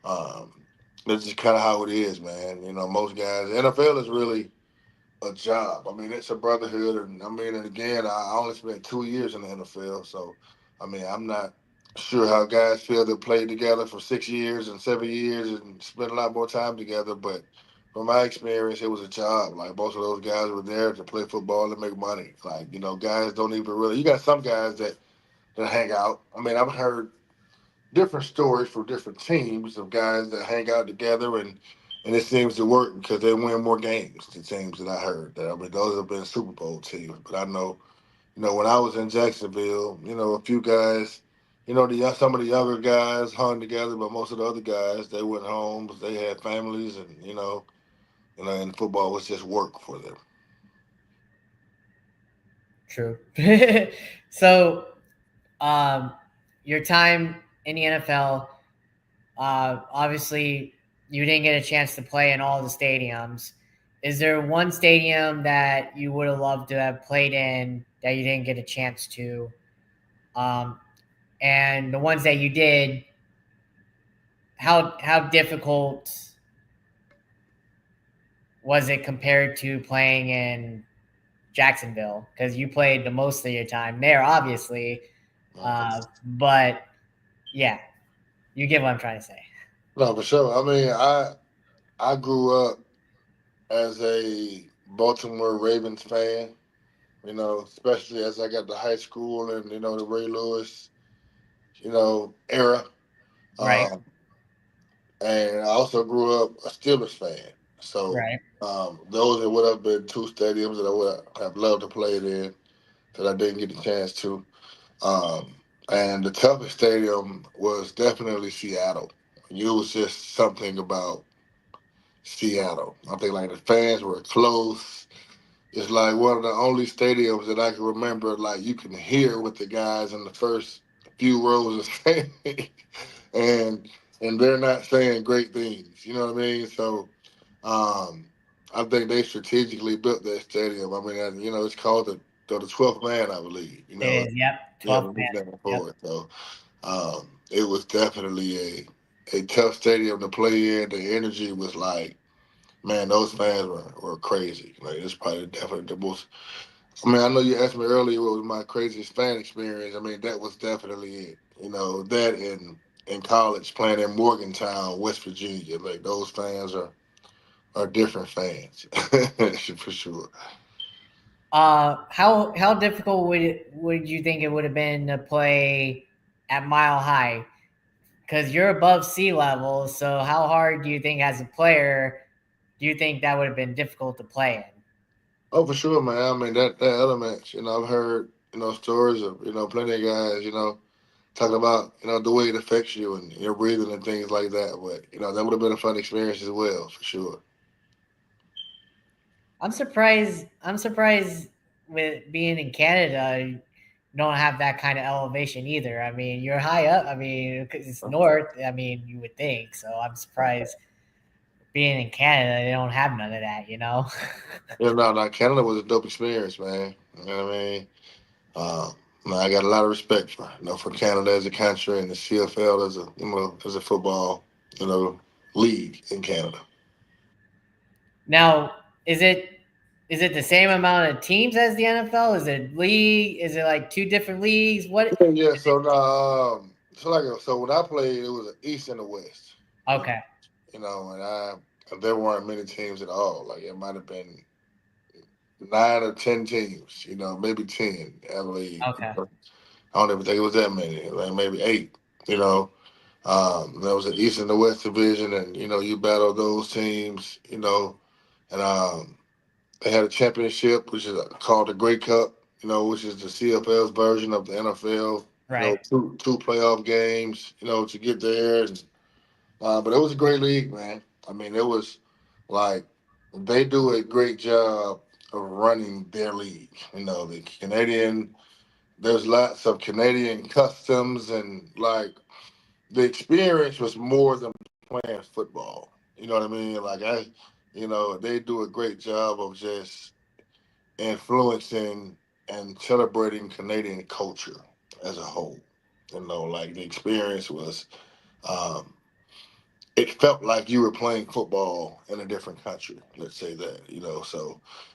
Um, that's just kind of how it is, man. Most guys. The NFL is really a job. I mean, it's a brotherhood, and I mean, and again, I only spent 2 years in the NFL, so I mean, I'm not sure how guys feel that played together for 6 years and 7 years and spent a lot more time together. But from my experience, it was a job. Like most of those guys were there to play football and make money. Like guys don't even really. You got some guys that hang out. I mean, I've heard different stories for different teams of guys that hang out together and it seems to work because they win more games. The teams that I heard that I mean those have been Super Bowl teams, but I know when I was in Jacksonville, a few guys, some of the younger guys hung together, but most of the other guys they went home, they had families, and and football was just work for them. True. So, um, your time in the NFL, obviously, you didn't get a chance to play in all the stadiums. Is there one stadium that you would have loved to have played in that you didn't get a chance to? Um, and the ones that you did, how difficult was it compared to playing in Jacksonville? Because you played the most of your time there, obviously. But yeah, you get what I'm trying to say. No, for sure. I mean, I grew up as a Baltimore Ravens fan. Especially as I got to high school and the Ray Lewis, era. Right, Um, and I also grew up a Steelers fan. So right. those would have been two stadiums that I would have loved to play in that I didn't get the chance to. Um, and the toughest stadium was definitely Seattle. It was just something about Seattle. I think like the fans were close. It's like one of the only stadiums that I can remember, like you can hear what the guys in the first few rows are saying, and they're not saying great things. You know what I mean? So, um, I think they strategically built that stadium. I mean, it's called the 12th man, I believe. It is. Yep. Yeah, 12th we moved man. that Yep. forward. So, it was definitely a tough stadium to play in. The energy was like, man, those fans were crazy. Like it's probably definitely the most. I mean, I know you asked me earlier what was my craziest fan experience. I mean, that was definitely it. That in college playing in Morgantown, West Virginia. Like those fans are different fans for sure. How difficult would you think it would have been to play at Mile High? Because you're above sea level, so how hard do you think, as a player, do you think that would have been difficult to play in? Oh, for sure, man. I mean that element. I've heard stories of plenty of guys. Talking about the way it affects you and your breathing and things like that. But that would have been a fun experience as well, for sure. I'm surprised. I'm surprised with being in Canada. don't have that kind of elevation either. I mean, you're high up. I mean, 'cause it's north. I mean, you would think. So I'm surprised being in Canada, they don't have none of that. You know. Yeah, no, Canada was a dope experience, man. You know what I mean? Uh, Man, I got a lot of respect for for Canada as a country and the CFL as a as a football league in Canada. Now, is it is it the same amount of teams as the NFL? Is it league? Is it like two different leagues? What? Yeah, yeah. So when I played, it was an East and a West. You know, Okay. and there weren't many teams at all. Like it might have been 9 or 10 teams. Maybe 10. I believe. Okay. I don't even think it was that many. Like maybe 8. You know, there was an East and the West division, and you battle those teams. And they had a championship, which is called the Grey Cup. Which is the CFL's version of the NFL. Right. Two playoff games. To get there, but it was a great league, man. I mean, it was like they do a great job of running their league. The Canadian. There's lots of Canadian customs and like the experience was more than playing football. You know what I mean? They do a great job of just influencing and celebrating Canadian culture as a whole. Like the experience was, um, it felt like you were playing football in a different country. Let's say that.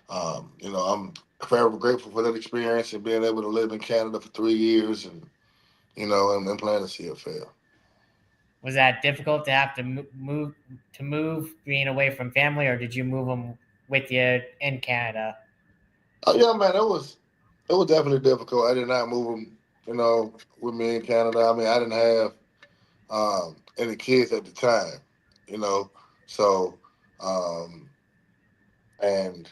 I'm forever grateful for that experience and being able to live in Canada for 3 years and playing the CFL. Was that difficult to have to move being away from family, or did you move them with you in Canada? Oh yeah, man, it was definitely difficult. I did not move them, with me in Canada. I mean, I didn't have any kids at the time, you know, so um, and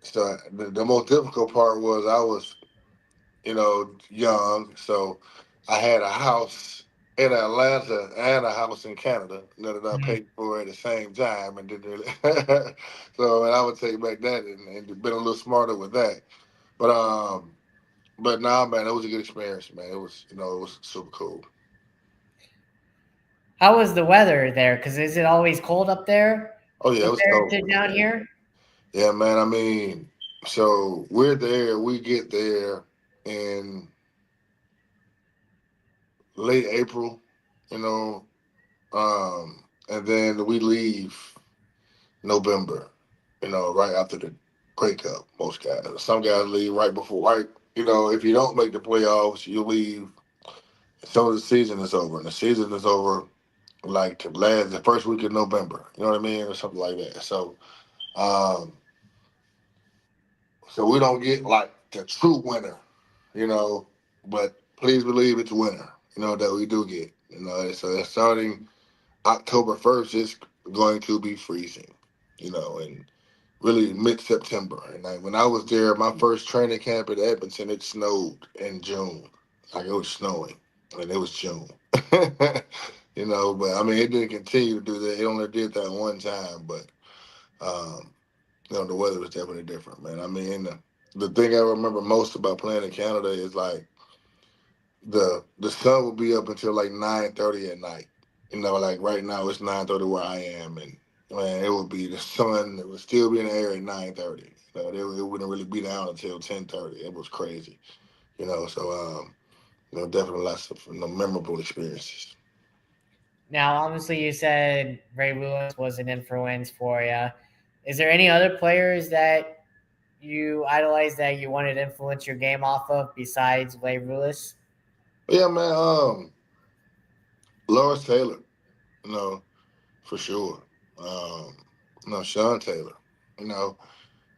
so the most difficult part was I was, young, so I had a house in Atlanta and a house in Canada that I Mhm. paid for at the same time, and didn't really. So, and I would take back that and been a little smarter with that, but nah, man, it was a good experience, man. It was super cool. How was the weather there? Because is it always cold up there Oh yeah, it was compared cold. to down here? Yeah, man. I mean, so we're there. We get there in late April, you know, and then we leave November. Right after the Grey Cup. Most guys. Some guys leave right before. Right. If you don't make the playoffs, you leave. So the season is over, and the season is over like the first week of November. You know what I mean, or something like that. Um, so we don't get like the true winter, you know. But please believe it's winter, that we do get. So starting October 1st, it's going to be freezing, and really mid September. And when I was there, my first training camp at Edmonton, it snowed in June. Like it was snowing, and it was June. But I mean, it didn't continue to do that. It only did that one time, but um, the weather was definitely different, man. I mean, the thing I remember most about playing in Canada is like the sun would be up until like 9:30 at night. Like right now it's 9:30 where I am, and man, it would be the sun. It would still be in the air at 9:30. It wouldn't really be down until 10:30. It was crazy. Definitely lots of memorable experiences. Now, obviously, you said Ray Lewis was an influence for you. Is there any other players that you idolize that you wanted to influence your game off of besides Ray Lewis? But yeah, man. Lawrence Taylor, you know, for sure. Um, Sean Taylor, you know,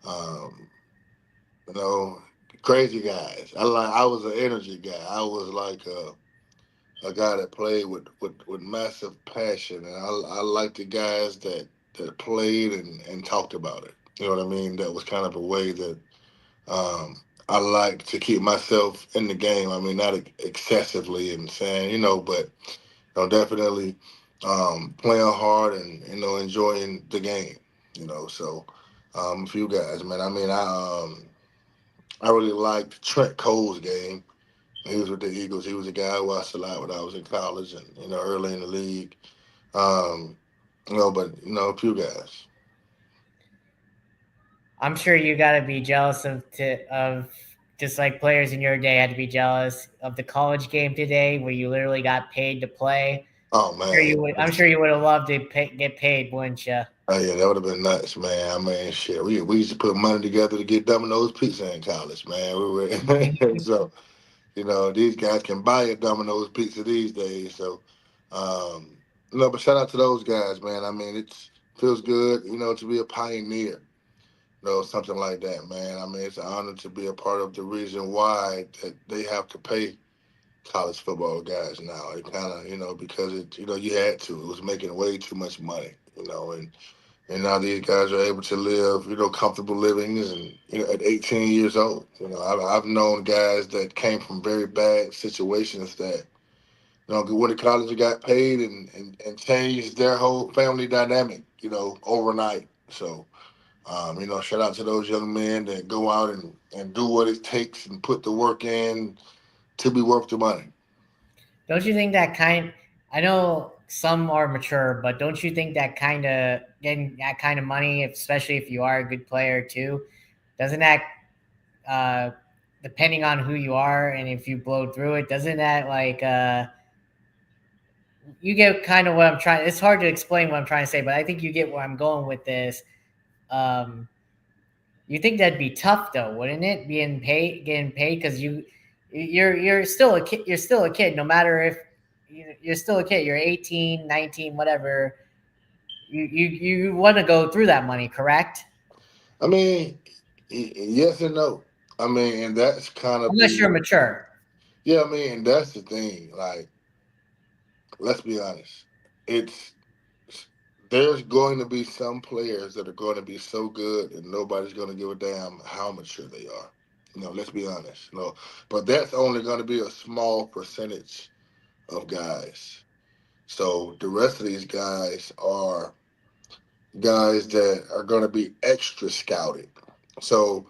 um, you know, crazy guys. I was an energy guy. I was like a guy that played with massive passion, and I liked the guys that played and talked about it. You know what I mean? That was kind of a way that I like to keep myself in the game. I mean, not excessively insane, but definitely playing hard and enjoying the game. So a few guys, man. I mean, I really liked Trent Cole's game. He was with the Eagles. He was a guy I watched a lot when I was in college and early in the league. Um, but a few guys. I'm sure you got to be jealous of just like players in your day had to be jealous of the college game today, where you literally got paid to play. Oh Sure man, you would. I'm sure you would have loved to get paid, wouldn't you? oh yeah, that would have been nuts, man. I mean, shit, we used to put money together to get Domino's pizza in college, man. We were so these guys can buy a Domino's pizza these days. So, um, but shout out to those guys, man. I mean, it feels good, to be a pioneer, something like that, man. I mean, it's an honor to be a part of the reason why that they have to pay college football guys now. It kind of, because you had to. It was making way too much money, and now these guys are able to live, comfortable livings, and at 18 years old. I've known guys that came from very bad situations that went to college and got paid and changed their whole family dynamic, overnight. So, shout out to those young men that go out and do what it takes and put the work in to be worth the money. Don't you think that kind? I know some are mature, but don't you think that kind of getting that kind of money, especially if you are a good player too, doesn't that uh, depending on who you are and if you blow through it, doesn't that like you get kind of what I'm trying. It's hard to explain what I'm trying to say, but I think you get where I'm going with this. Um, you think that'd be tough though, wouldn't it? Getting paid because you're still a kid. You're still a kid, no matter if you're still a kid. You're 18, 19, whatever. You want to go through that money, correct? I mean, yes and no. I mean, and that's kind of Unless you're the mature. yeah. I mean, and that's the thing. Like, let's be honest. It's there's going to be some players that are going to be so good, and nobody's going to give a damn how mature they are. Let's be honest. But that's only going to be a small percentage of guys. So the rest of these guys are guys that are going to be extra scouted. So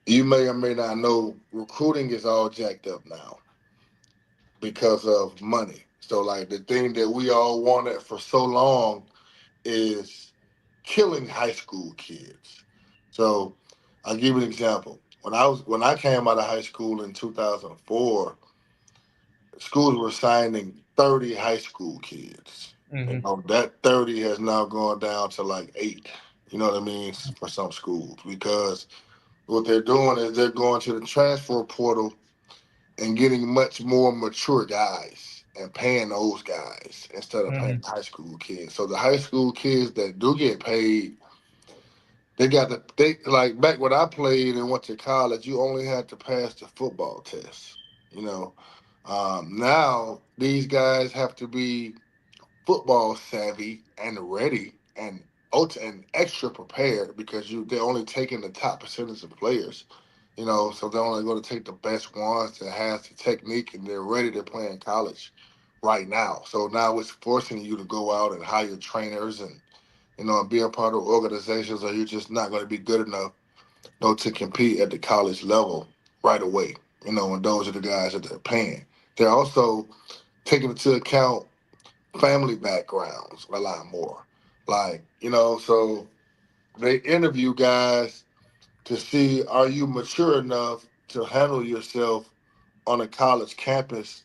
you may or may not know recruiting is all jacked up now because of money. So like the thing that we all wanted for so long is killing high school kids. So I'll give you an example. When I came out of high school in 2004, schools were signing 30 high school kids. Hmm. That 30 has now gone down to like 8. You know what I mean? For some schools, because what they're doing is they're going to the transfer portal and getting much more mature guys and paying those guys instead of paying Hmm. high school kids. So the high school kids that do get paid, they like back when I played and went to college, you only had to pass the football test. You know, now these guys have to be football savvy and ready and extra prepared because they're only taking the top percentage of players. So they're only going to take the best ones that has the technique and they're ready to play in college right now. So now it's forcing you to go out and hire trainers and be a part of organizations, or you're just not going to be good enough, to compete at the college level right away. And those are the guys that they're paying. They're also taking into account family backgrounds a lot more. Like, so they interview guys to see, are you mature enough to handle yourself on a college campus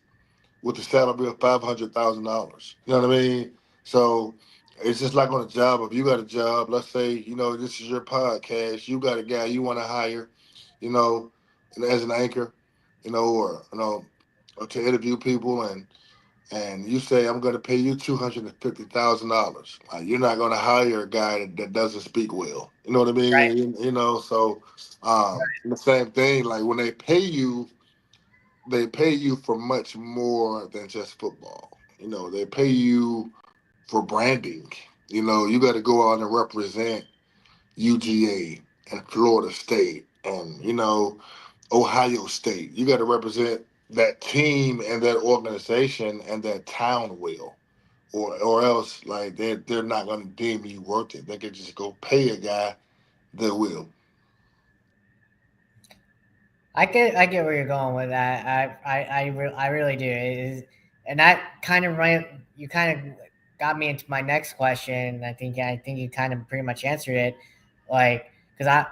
with a salary of $500,000? You know what I mean? So it's just like on a job. If you got a job, let's say, this is your podcast, you got a guy you want to hire, you know, as an anchor, or or to interview people, and you say I'm going to pay you $250,000. You're not going to hire a guy that doesn't speak well. You know what I Right. mean? So the same thing. Like when they pay you for much more than just football. They pay you for branding. You got to go out and represent UGA and Florida State and Ohio State. You got to represent that team and that organization and that town well, or else like they're not going to deem you worth it. They could just go pay a guy that will. I get where you're going with that. I really do. And that kind of right. You kind of got me into my next question. I think you kind of pretty much answered it, like because I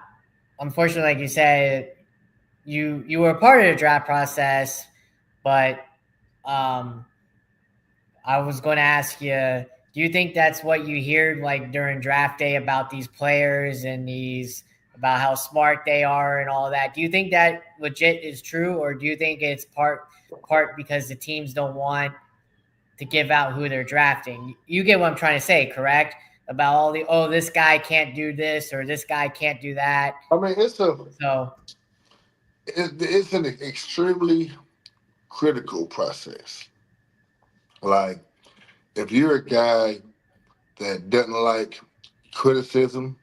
unfortunately, like you said, you were a part of the draft process, but um, I was going to ask you, do you think that's what you hear like during draft day about these players and these about how smart they are and all that? Do you think that legit is true, or do you think it's part because the teams don't want to give out who they're drafting? You get what I'm trying to say, correct? About all the this guy can't do this or this guy can't do that. I mean, So it's an extremely critical process. Like, if you're a guy that doesn't like criticism,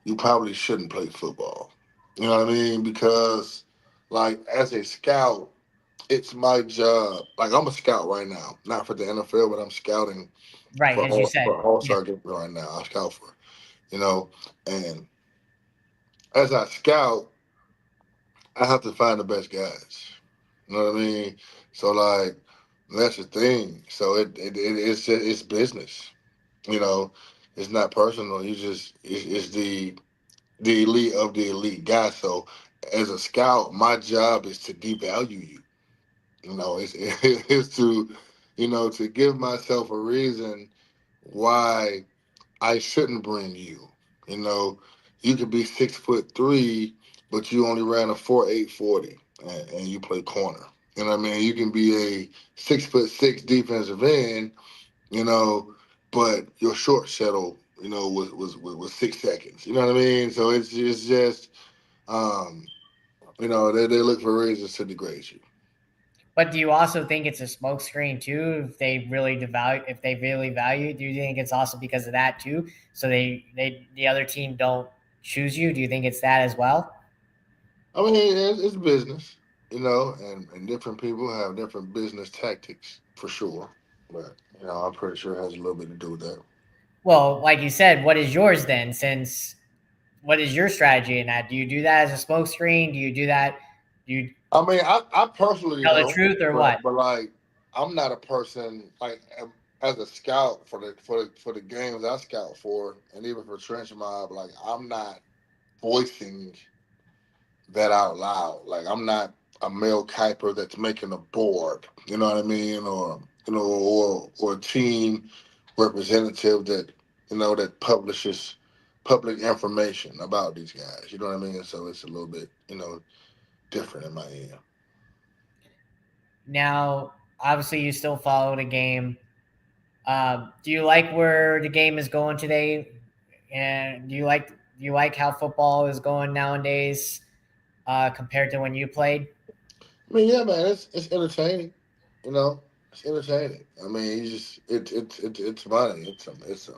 you probably shouldn't play football. You know what I mean? Because, like, as a scout, it's my job. Like, I'm a scout right now, not for the NFL, but I'm scouting right, as you said, for all yeah. star games right now. I scout for, you know, and as I scout, I have to find the best guys. You know what I mean? So, like, that's the thing. So it's business. You know, it's not personal. It's the elite of the elite guys. So as a scout, my job is to devalue you. You know, it's to, to give myself a reason why I shouldn't bring you. You know, you could be 6'3", but you only ran a 4.8 40, and you play corner. You know what I mean? You can be a 6'6" defensive end, you know, but your short shuttle, was 6 seconds. You know what I mean? So it's just, um, they look for reasons to degrade you. But do you also think it's a smokescreen too? If they really value, do you think it's also because of that too? So the other team don't choose you. Do you think it's that as well? I mean, it's business, and different people have different business tactics for sure. But I'm pretty sure it has a little bit to do with that. Well, like you said, what is yours then? Since what is your strategy in that? Do you do that as a smokescreen? Do you do that? Do you I mean, I personally tell the don't, truth or what? but like, I'm not a person like, as a scout for the games I scout for, and even for trench mob. Like, I'm not voicing that out loud. Like, I'm not a Mel Kiper that's making a board. You know what I mean? Or or a team representative that publishes public information about these guys. You know what I mean? So it's a little bit different in my end. Now, obviously, you still follow the game. Do you like where the game is going today? And do you like how football is going nowadays compared to when you played? I mean, yeah, man, it's entertaining. You know, it's entertaining. I mean, you just it's money. It's a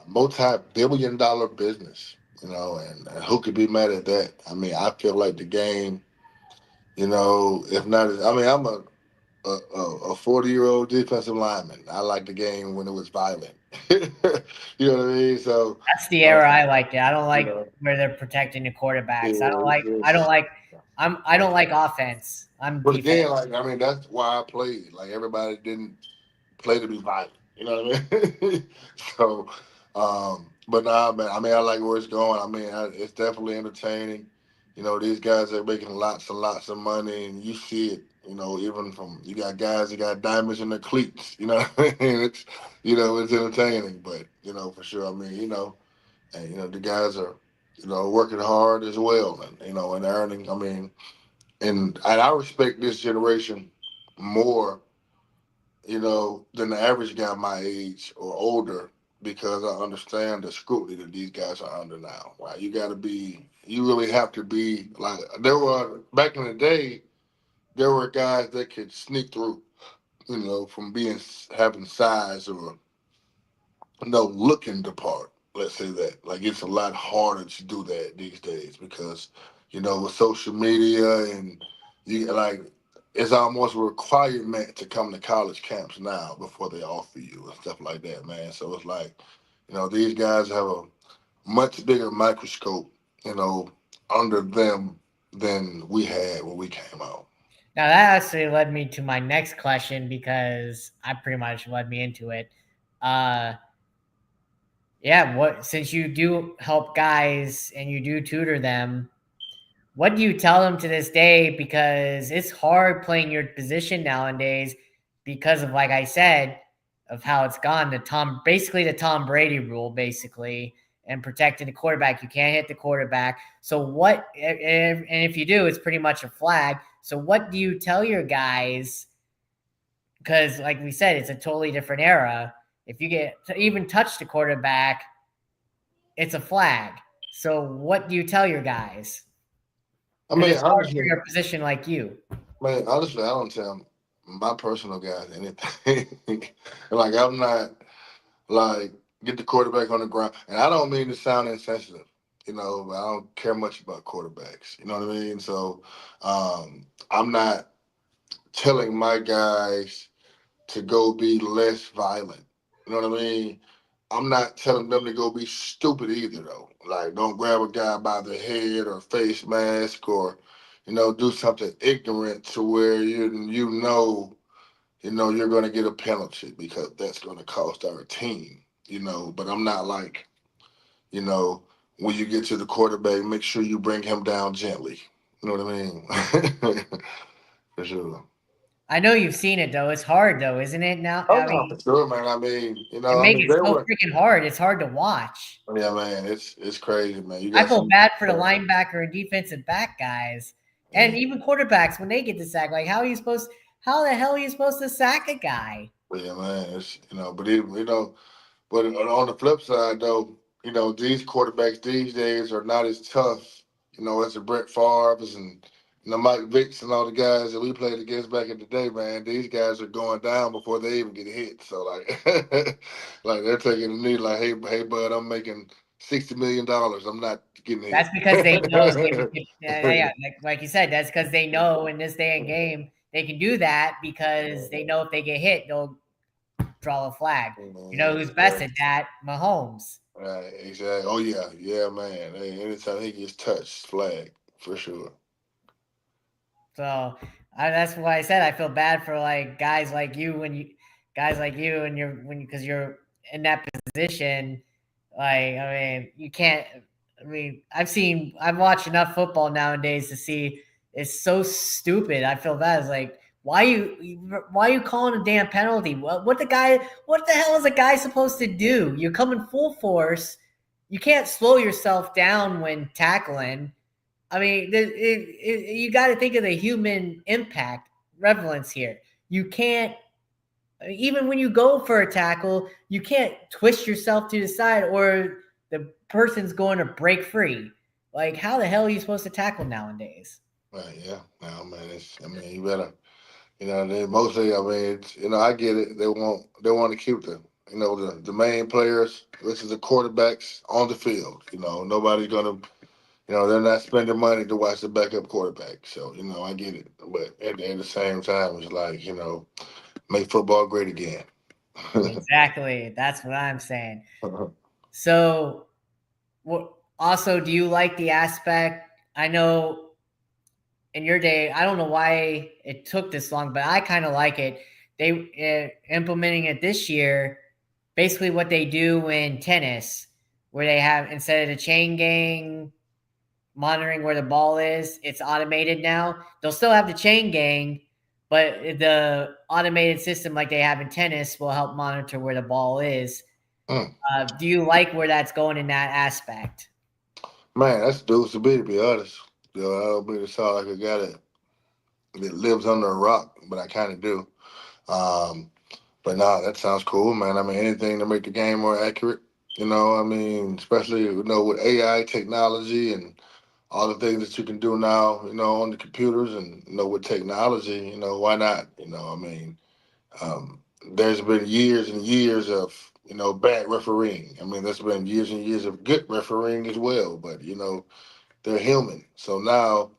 multi-billion-dollar business. And who could be mad at that? I mean, I feel like the game. If not, I mean, I'm a 40-year-old defensive lineman. I like the game when it was violent. You know what I mean? So, That's the uh, era I liked it. I don't you like know, where they're protecting the quarterbacks. I don't it's, like. I don't it's, like. I don't like offense. I'm but defense. again, like, I mean, that's why I played. Like, everybody didn't play to be violent. You know what I mean? So, but nah, man. I mean, I like where it's going. I mean, it's definitely entertaining. These guys are making lots and lots of money, and you see it. Even from, you got guys that got diamonds in their cleats. You know what I mean? It's entertaining, but for sure. I mean, and the guys are working hard as well, and and earning. I mean, and I respect this generation more, than the average guy my age or older, because I understand the scrutiny that these guys are under now. Right? You really have to be like, there were back in the day. There were guys that could sneak through, from having size or looking the part. Let's say that. Like, it's a lot harder to do that these days because, with social media, and you like, it's almost a requirement to come to college camps now before they offer you and stuff like that, man. So it's like, these guys have a much bigger microscope, you know, under them than we had when we came out. Now that actually led me to my next question because I pretty much led me into it. Uh, yeah, what since you do help guys and you do tutor them, what do you tell them to this day? Because it's hard playing your position nowadays because of, like I said, of how it's gone. Basically the Tom Brady rule, basically, and protecting the quarterback. You can't hit the quarterback. So what? And if you do, it's pretty much a flag. So what do you tell your guys? Because, like we said, it's a totally different era. If you get to even touch the quarterback, it's a flag. So what do you tell your guys? I Because mean, it's hard for honestly, your position like you. I don't tell my personal guys anything. Like I'm not like get the quarterback on the ground, and I don't mean to sound insensitive. But I don't care much about quarterbacks. You know what I mean? So I'm not telling my guys to go be less violent. You know what I mean? I'm not telling them to go be stupid either, though. Like, don't grab a guy by the head or face mask or, do something ignorant to where you're going to get a penalty because that's going to cost our team. But I'm not like, you know, when you get to the quarterback, make sure you bring him down gently. You know what I mean? For sure. I know you've seen it though. It's hard though, isn't it? Now, Oh I no, mean, for sure, man. I mean, it makes it they so were. freaking hard. It's hard to watch. Yeah, man, it's crazy, man. You I got feel some. bad for the linebacker and defensive back guys, and Yeah, even quarterbacks when they get the sack. Like, How the hell are you supposed to sack a guy? yeah, man. But but on the flip side, though, these quarterbacks these days are not as tough, as the Brett Favre's and Mike Vicks and all the guys that we played against back in the day, man. These guys are going down before they even get hit. So like, like they're taking a knee, like, hey, bud, I'm making $60 million. I'm not getting That's hit. because they know. Yeah, like you said, that's because they know in this day and game they can do that because they know if they get hit, they'll draw a flag. You know who's best at that? Mahomes. Right, exactly. Oh yeah, yeah, man. Hey, anytime he gets touched, flag for sure. So that's why I said I feel bad for like guys like you and because you're in that position. Like I mean, you can't. I mean, I've watched enough football nowadays to see it's so stupid. I feel bad. It's like why you calling a damn penalty? What the hell is a guy supposed to do? You're coming full force. You can't slow yourself down when tackling. I mean, you got to think of the human impact, relevance here. You can't, even when you go for a tackle, you can't twist yourself to the side or the person's going to break free. Like, how the hell are you supposed to tackle nowadays? Right, yeah. No, man. I mean, you better. They mostly. I mean, I get it. They want to keep the main players, which is the quarterbacks, on the field. Nobody's gonna. They're not spending money to watch the backup quarterback. So I get it. But at the same time, it's like make football great again. Exactly. That's what I'm saying. So, also, do you like the aspect? I know in your day, I don't know why it took this long, but I kind of like it. They implementing it this year. Basically, what they do in tennis, where they have instead of the chain gang monitoring where the ball is, it's automated now. They'll still have the chain gang, but the automated system like they have in tennis will help monitor where the ball is. Mm. Do you like where that's going in that aspect? Man, that's dudes to be honest. I don't mean to sound like a guy that lives under a rock, but I kind of do. Um, but nah, that sounds cool, man. I mean, anything to make the game more accurate. I mean, especially with AI technology and all the things that you can do now, on the computers and with technology, why not? I mean, um, there's been years and years of bad refereeing. I mean, there's been years and years of good refereeing as well, but they're human. So now,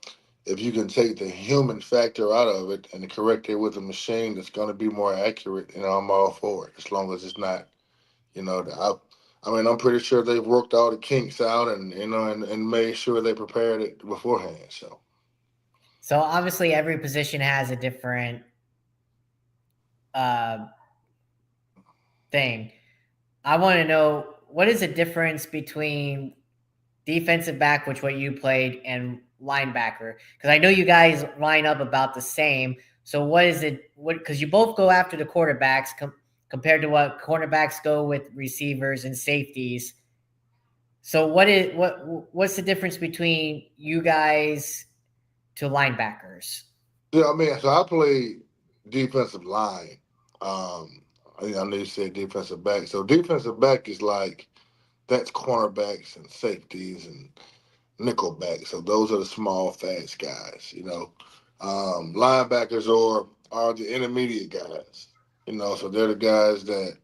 if you can take the human factor out of it and correct it with a machine that's going to be more accurate, I'm all for it. As long as it's not, I mean, I'm pretty sure they've worked all the kinks out and and made sure they prepared it beforehand. So. So obviously, every position has a different uh, thing. I want to know what is the difference between defensive back, which what you played, and linebacker? Because I know you guys line up about the same. So what is it? What because you both go after the quarterbacks compared to what cornerbacks go with receivers and safeties. So what's the difference between you guys to linebackers? Yeah, I mean, so I play defensive line. I know you said defensive back. So defensive back is like that's cornerbacks and safeties and nickelback. So those are the small, fast guys. Linebackers are the intermediate guys. So they're the guys that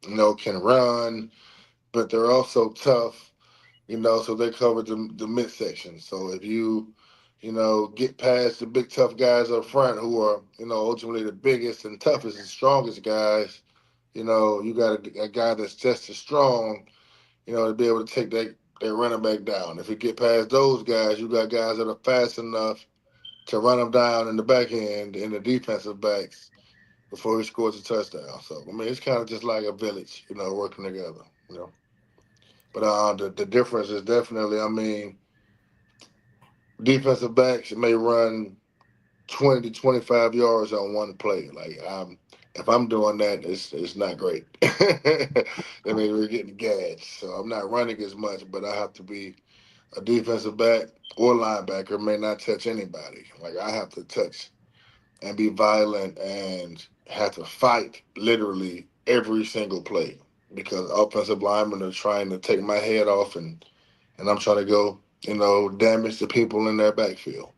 can run, but they're also tough. So they cover the midsection. So if you get past the big tough guys up front who are ultimately the biggest and toughest and strongest guys, you got a guy that's just as strong to be able to take that running back down. If you get past those guys, you got guys that are fast enough to run them down in the back end in the defensive backs before he scores a touchdown. So I mean, it's kind of just like a village, working together. But the difference is definitely, I mean, defensive backs may run 20 to 25 yards on one play. Like if I'm doing that, it's not great. I mean, we're getting gassed, so I'm not running as much, but I have to be a defensive back or linebacker may not touch anybody. Like I have to touch and be violent and have to fight literally every single play because offensive linemen are trying to take my head off and I'm trying to go, damage the people in their backfield.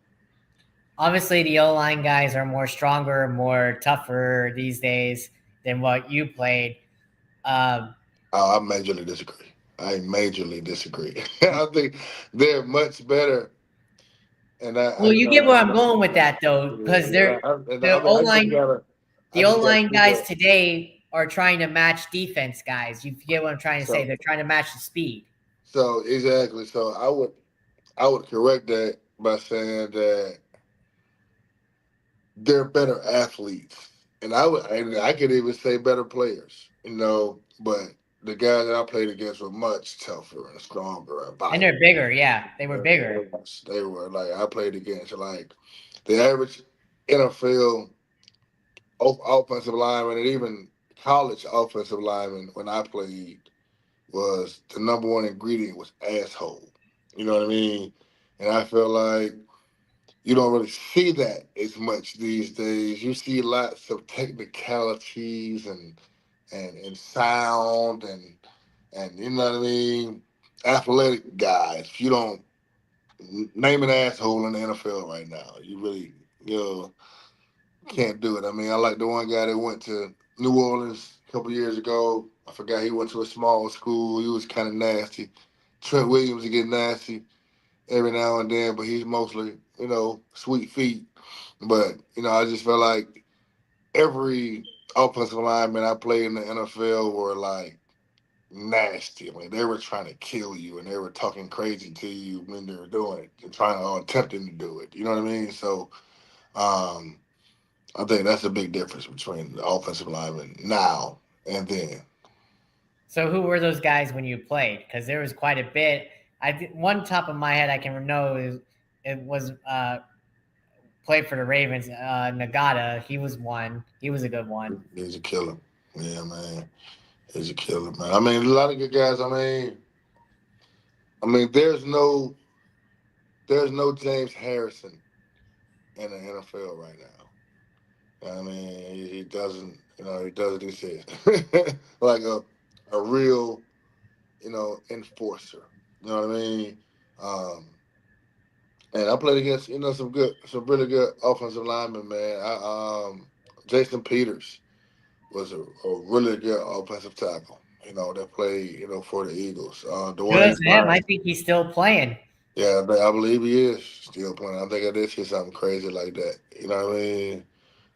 Obviously, the O line guys are more stronger, more tougher these days than what you played. Um, I majorly disagree. I majorly disagree. I think they're much better, and well, you get where I'm going with I that though, because yeah, they're the I O just line gotta, I the O just gotta line keep guys up. today are trying to match defense guys. You get what I'm trying to say? So, They're trying to match the speed. so exactly. So I would correct that by saying that they're better athletes, and I could even say better players. But the guys that I played against were much tougher and stronger and And violent. they're bigger, yeah. They were bigger. They were like I played against like the average NFL offensive lineman and even college offensive lineman when I played was the number one ingredient was asshole. You know what I mean? And I feel like you don't really see that as much these days. You see lots of technicalities and sound and you know what I mean, athletic guys. You don't name an asshole in the NFL right now. You really can't do it. I mean, I like the one guy that went to New Orleans a couple years ago. I forgot he went to a small school. He was kind of nasty. Trent Williams, he get nasty every now and then, but he's mostly, sweet feet. But, I just felt like every offensive lineman I played in the NFL were like nasty. I mean, they were trying to kill you and they were talking crazy to you when they were doing it and trying to or attempting to do it. You know what I mean? So um, I think that's a big difference between the offensive lineman now and then. So who were those guys when you played? Because there was quite a bit. One top of my head I can know is it was played for the Ravens. Nagata, he was one. He was a good one. He's a killer. Yeah, man. He's a killer, man. I mean, a lot of good guys. I mean, there's no James Harrison in the NFL right now. I mean, he doesn't, he does what he says, like a real, enforcer. You know what I mean? Um, and I played against, some really good offensive linemen, man. Jason Peters was a really good offensive tackle. That played, for the Eagles. Good Dwayne for him. Brown. I think he's still playing. Yeah, I believe he is still playing. I think I did see something crazy like that. You know what I mean?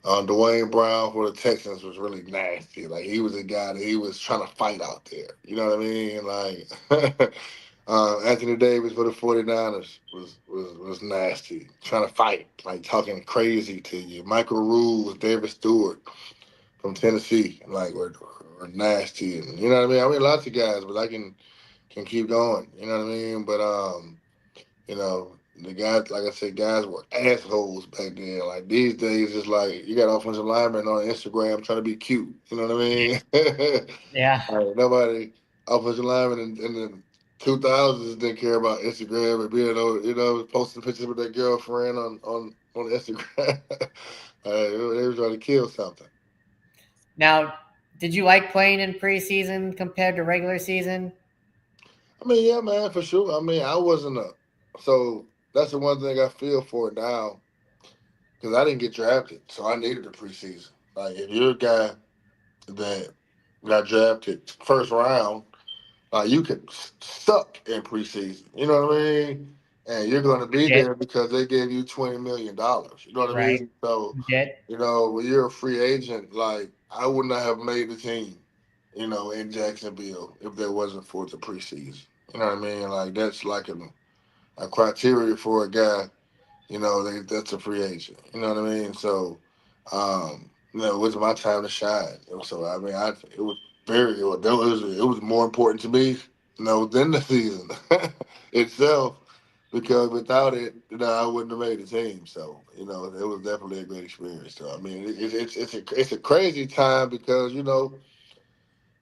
Dwayne Brown for the Texans was really nasty. Like he was a guy that he was trying to fight out there. You know what I mean? Like Anthony Davis for the 49ers was nasty, trying to fight, like talking crazy to you. Michael Rule, David Stewart from Tennessee, like were nasty, and you know what I mean. I mean, lots of guys, but I can keep going. You know what I mean? But you know, the guys, like I said, guys were assholes back then. Like these days, it's like you got offensive linemen on Instagram trying to be cute. You know what I mean? Yeah. Like, nobody offensive linemen in the 2000s didn't care about Instagram and being, posting pictures with their girlfriend on Instagram. They were trying to kill something. Now, did you like playing in preseason compared to regular season? I mean, yeah, man, for sure. I mean, I wasn't a so that's the one thing I feel for now because I didn't get drafted, so I needed the preseason. Like, if you're a guy that got drafted first round, you could suck in preseason. You know what I mean? And you're going to be Did there because they gave you $20 million. You know what I right? mean? So, Did when you're a free agent, like I would not have made the team. In Jacksonville if there wasn't for the preseason. You know what I mean? Like that's like a criteria for a guy, that's a free agent. You know what I mean? So, it was my time to shine. So I mean, it was it was more important to me, than the season itself, because without it, I wouldn't have made the team. So, it was definitely a great experience. So I mean, it's a crazy time because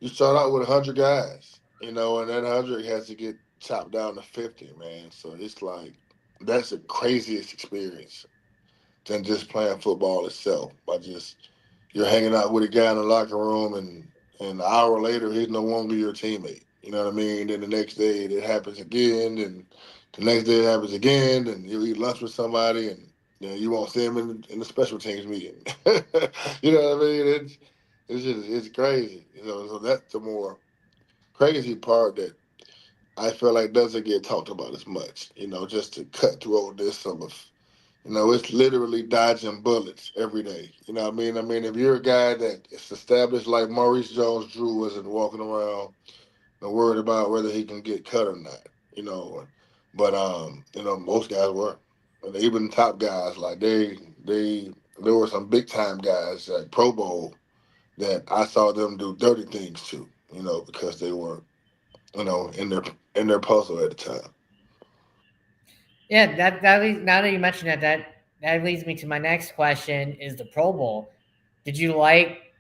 you start out with 100 guys, and that 100 has to get chopped down to 50, man. So it's like that's the craziest experience than just playing football itself. By just you're hanging out with a guy in the locker room, and an hour later he's no longer your teammate. You know what I mean? Then the next day it happens again, and the next day it happens again, and you eat lunch with somebody, and you won't see him in the special teams meeting. You know what I mean? It's crazy. So that's the more crazy part that I feel like doesn't get talked about as much. Just to cut through all this some of it's literally dodging bullets every day. You know what I mean? I mean, if you're a guy that is established like Maurice Jones-Drew wasn't walking around and worried about whether he can get cut or not, but most guys were. And even top guys, like they there were some big time guys like Pro Bowl that I saw them do dirty things to, because they were, in their puzzle at the time. Yeah, now that you mention that leads me to my next question: is the Pro Bowl? Did you like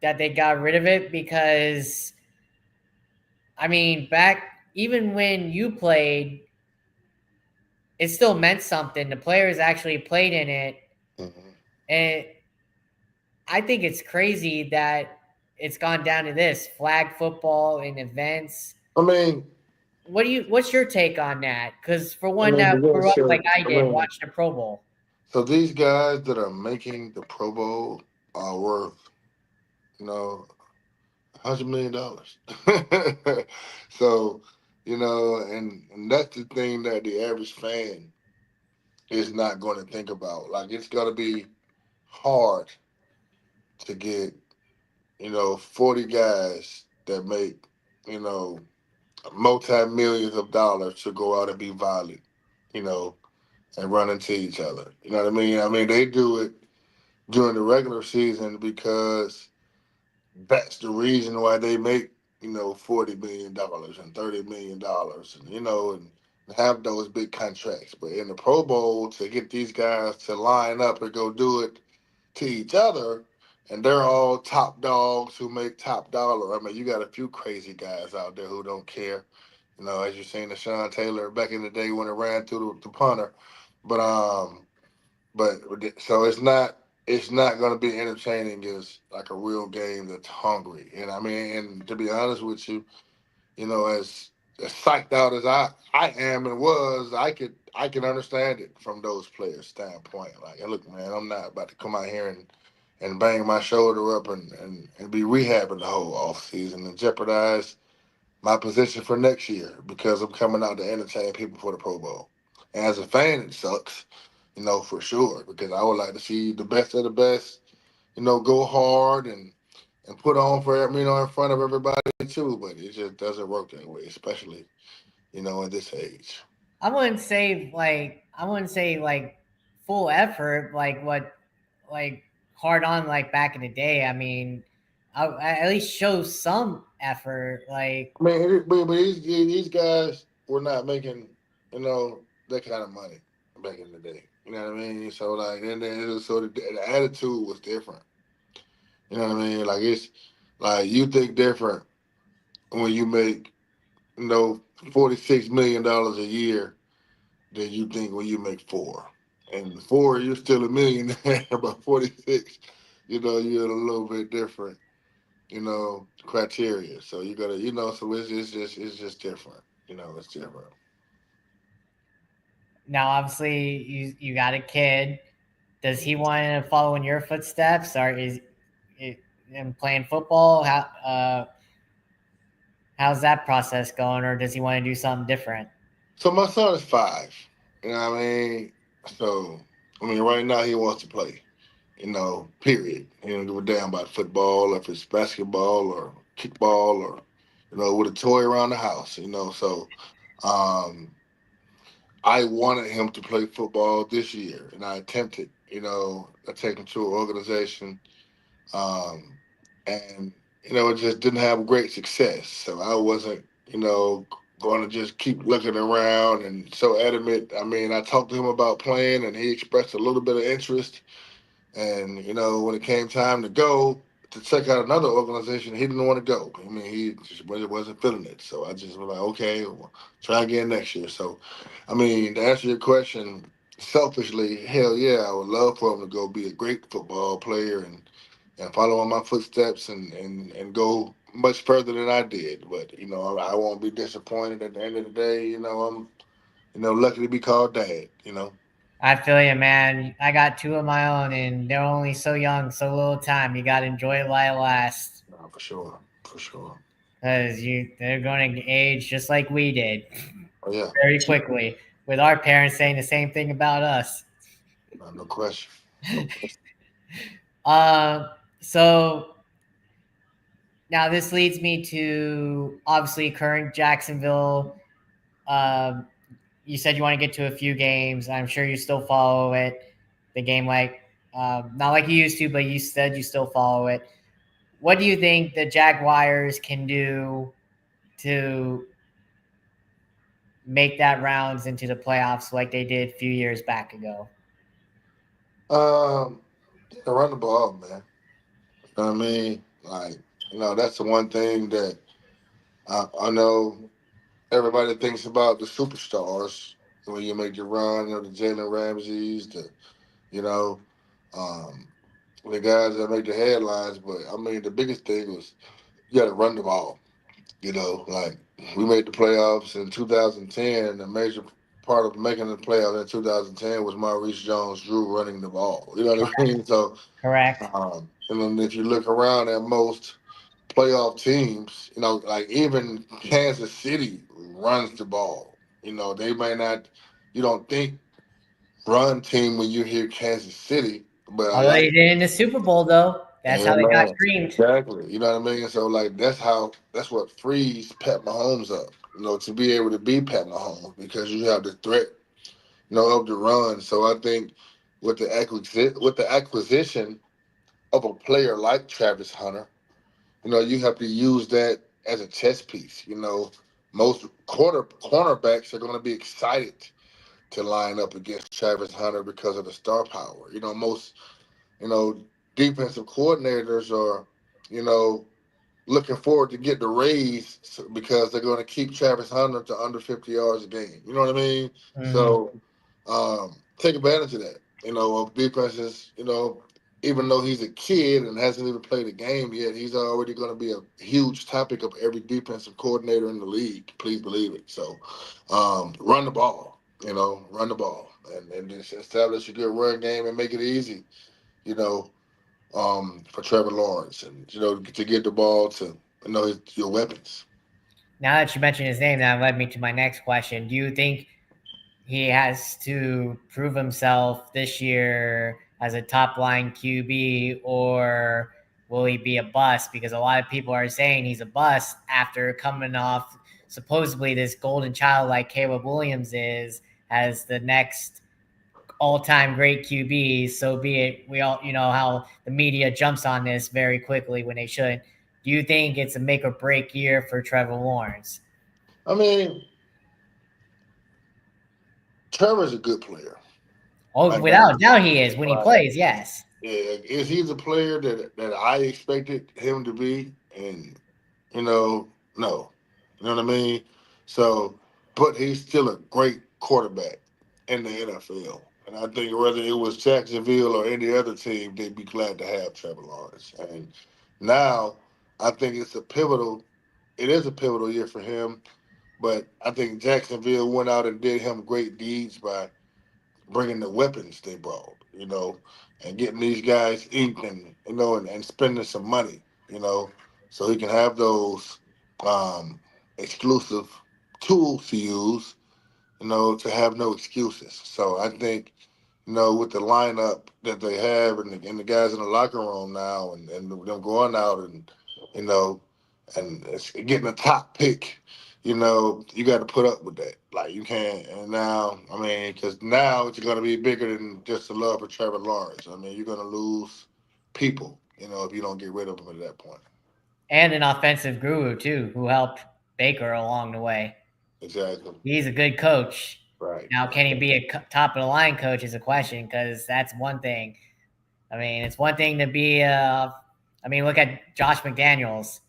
that they got rid of it? Because I mean, back even when you played, it still meant something. The players actually played in it, Hmm. and I think it's crazy that it's gone down to this flag football and events. I mean, What's your take on that? Because for I one mean, that you gotta grew up say, like I I did mean, watching the Pro Bowl. so these guys that are making the Pro Bowl are worth, $100 million. So, and that's the thing that the average fan is not going to think about. Like, it's going to be hard to get, 40 guys that make, you know, multi millions of dollars to go out and be violent, you know, and run into each other. You know what I mean? I mean, they do it during the regular season because that's the reason why they make $40 million and $30 million, and have those big contracts. But in the Pro Bowl, to get these guys to line up and go do it to each other, and they're all top dogs who make top dollar. I mean, you got a few crazy guys out there who don't care. As you seen the Sean Taylor back in the day when it ran through the punter. But but so it's not going to be entertaining as like a real game that's hungry. And I mean, and to be honest with you, as psyched out as I am and was, I can understand it from those players' standpoint. Like, hey, look, man, I'm not about to come out here and bang my shoulder up and be rehabbing the whole off season and jeopardize my position for next year because I'm coming out to entertain people for the Pro Bowl. And as a fan, it sucks, for sure, because I would like to see the best of the best, go hard and put on for in front of everybody too. But it just doesn't work that way, especially at this age. I wouldn't say full effort like what like hard on like back in the day. I mean, I at least show some effort. Like I mean, but these guys were not making, that kind of money back in the day. You know what I mean? So like, and then so the attitude was different. You know what I mean? Like it's like you think different when you make, $46 million a year than you think when you make four. And four, you're still a millionaire, but 46, you're a little bit different, criteria. So you gotta, so it's just different. It's different. now, obviously, you got a kid. Does he want to follow in your footsteps, or is it in playing football? How's that process going, or does he want to do something different? So my son is 5. You know what I mean? So right now he wants to play. Period. He don't give a damn about football, if it's basketball or kickball or, with a toy around the house. So um, I wanted him to play football this year, and I attempted. I take him to an organization, um, and it just didn't have great success. So I wasn't, going to just keep looking around and so adamant. I mean, I talked to him about playing, and he expressed a little bit of interest. And when it came time to go to check out another organization, he didn't want to go. I mean, he just wasn't feeling it. So I just was like, okay, well, try again next year. So, I mean, to answer your question, selfishly, hell yeah, I would love for him to go be a great football player and follow in my footsteps and go much further than I did. But I won't be disappointed at the end of the day. I'm lucky to be called dad. I feel you, man. I got two of my own, and they're only so young, so little time. You got to enjoy it while it lasts, No, for sure, for sure. because they're going to age just like we did, Oh yeah. very quickly. With our parents saying the same thing about us. No question. No question. Uh, so now this leads me to obviously current Jacksonville. Um, you said you want to get to a few games. I'm sure you still follow it. The game not like you used to, but you said you still follow it. What do you think the Jaguars can do to make that rounds into the playoffs like they did a few years back ago? Um, run the ball, man. You know what I mean? Like, that's the one thing that I know everybody thinks about the superstars when you make your run, the Jalen Ramseys, you know, um, the guys that make the headlines. But I mean, the biggest thing was you got to run the ball. Like we made the playoffs in 2010. A major part of making the playoffs in 2010 was Maurice Jones-Drew running the ball. You know what I mean? So, Correct. and then if you look around at most playoff teams, like even Kansas City runs the ball. They may not. You don't think run team when you hear Kansas City, but a Although lot. they did in the Super Bowl, though, that's how Yeah, they got man. creamed. Exactly. You know what I mean? So like that's what frees Pat Mahomes up, to be able to be Pat Mahomes because you have the threat, of the run. So I think with the acquisition of a player like Travis Hunter, you have to use that as a chess piece. Most cornerbacks are gonna be excited to line up against Travis Hunter because of the star power. Most you know, defensive coordinators are, you know, looking forward to get the raise because they're going to keep Travis Hunter to under 50 yards a game. You know what I mean? Mm-hmm. So take advantage of that. Of defenses. Even though he's a kid and hasn't even played a game yet, he's already going to be a huge topic of every defensive coordinator in the league. Please believe it. So run the ball. Run the ball and just establish a good run game and make it easy. You know, for Trevor Lawrence, and to get the ball to your weapons. Now that you mentioned his name, that led me to my next question. Do you think he has to prove himself this year as a top line QB, or will he be a bust? Because a lot of people are saying he's a bust after coming off supposedly this golden child like Caleb Williams is as the next all-time great QB, so be it. We all, how the media jumps on this very quickly when they shouldn't. Do you think it's a make or break year for Trevor Lawrence? I mean, Trevor's a good player. Oh, I know. without a doubt he is when he Right. plays, yes. Yeah, is he the player that I expected him to be? And no, you know what I mean. So, but he's still a great quarterback in the NFL, and I think whether it was Jacksonville or any other team, they'd be glad to have Trevor Lawrence. And now, I think it's a pivotal. It is a pivotal year for him, but I think Jacksonville went out and did him great deeds by bringing the weapons they brought, and getting these guys inked and and spending some money, so he can have those um, exclusive tools to use, to have no excuses. So I think, with the lineup that they have and the guys in the locker room now and them going out and you know and it's getting a top pick, you got to put up with that. Like you can't. And now, I mean, because now it's going to be bigger than just the love for Trevor Lawrence. I mean, you're going to lose people, if you don't get rid of them at that point. And an offensive guru too, who helped Baker along the way. Exactly. He's a good coach. Right. Now, can he be a top of the line coach is a question, because that's one thing. I mean, it's one thing to be. Look at Josh McDaniels.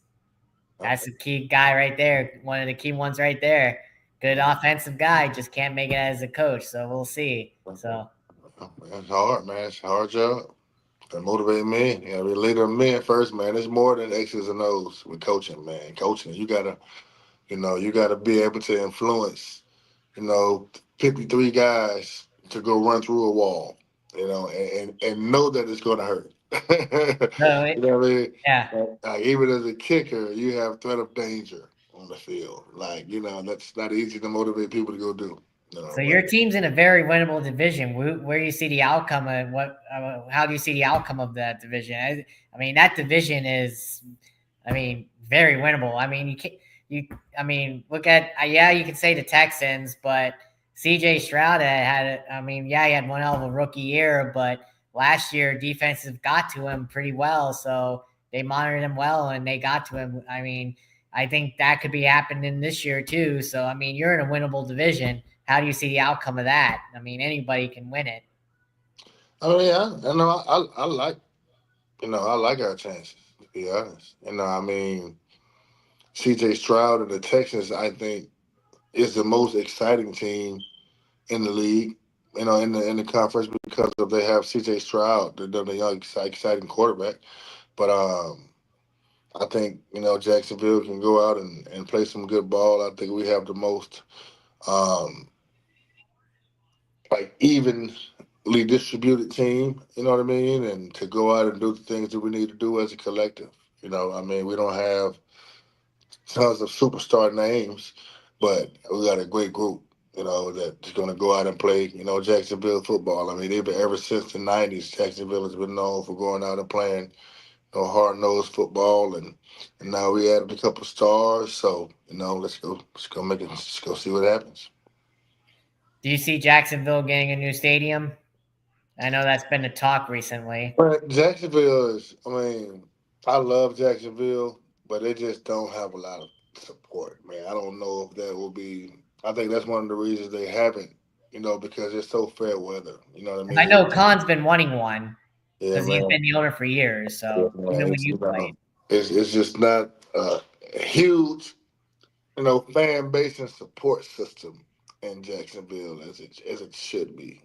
That's the key guy right there. One of the key ones right there. Good offensive guy, just can't make it as a coach. So we'll see. So It's hard, man. It's a hard job. That motivate men. You gotta be a leader of men first, man. It's more than X's and O's with coaching, man. Coaching, you gotta be able to influence, 53 guys to go run through a wall, and know that it's gonna hurt. no, You know what I mean? yeah. Like, even as a kicker, you have threat of danger on the field. Like, that's not easy to motivate people to go do. So But your team's in a very winnable division. Where do you see the outcome of what? How do you see the outcome of that division? I mean, that division is, very winnable. I mean, you can you. I mean, look at yeah, you could say the Texans, but C.J. Stroud had. Yeah, he had one hell of a rookie year, but last year defenses got to him pretty well, so they monitored him well and they got to him. I think that could be happening this year too. So you're in a winnable division. How do you see the outcome of that? Anybody can win it. I mean, I know I like our chances, to be honest. CJ Stroud and the Texans, I think, is the most exciting team in the league, in the conference, because of they have CJ Stroud, the young, exciting quarterback. But I think, Jacksonville can go out and play some good ball. I think we have the most um, like evenly distributed team, you know what I mean? And to go out and do the things that we need to do as a collective. We don't have tons of superstar names, but we got a great group, that's going to go out and play, Jacksonville football. I mean, they've been ever since the '90s. Jacksonville has been known for going out and playing, hard nosed football, and now we added a couple stars. So let's go let's go see what happens. Do you see Jacksonville getting a new stadium? I know that's been the talk recently. But Jacksonville is, I love Jacksonville, but they just don't have a lot of support, man. I don't know if that will be. I think that's one of the reasons they haven't, because it's so fair weather. You know what I I mean? know Khan's been wanting one Yeah, because he's man. been the owner for years. Yeah, So man. even when It's, you played, it's just not a huge, fan base and support system in Jacksonville as it should be.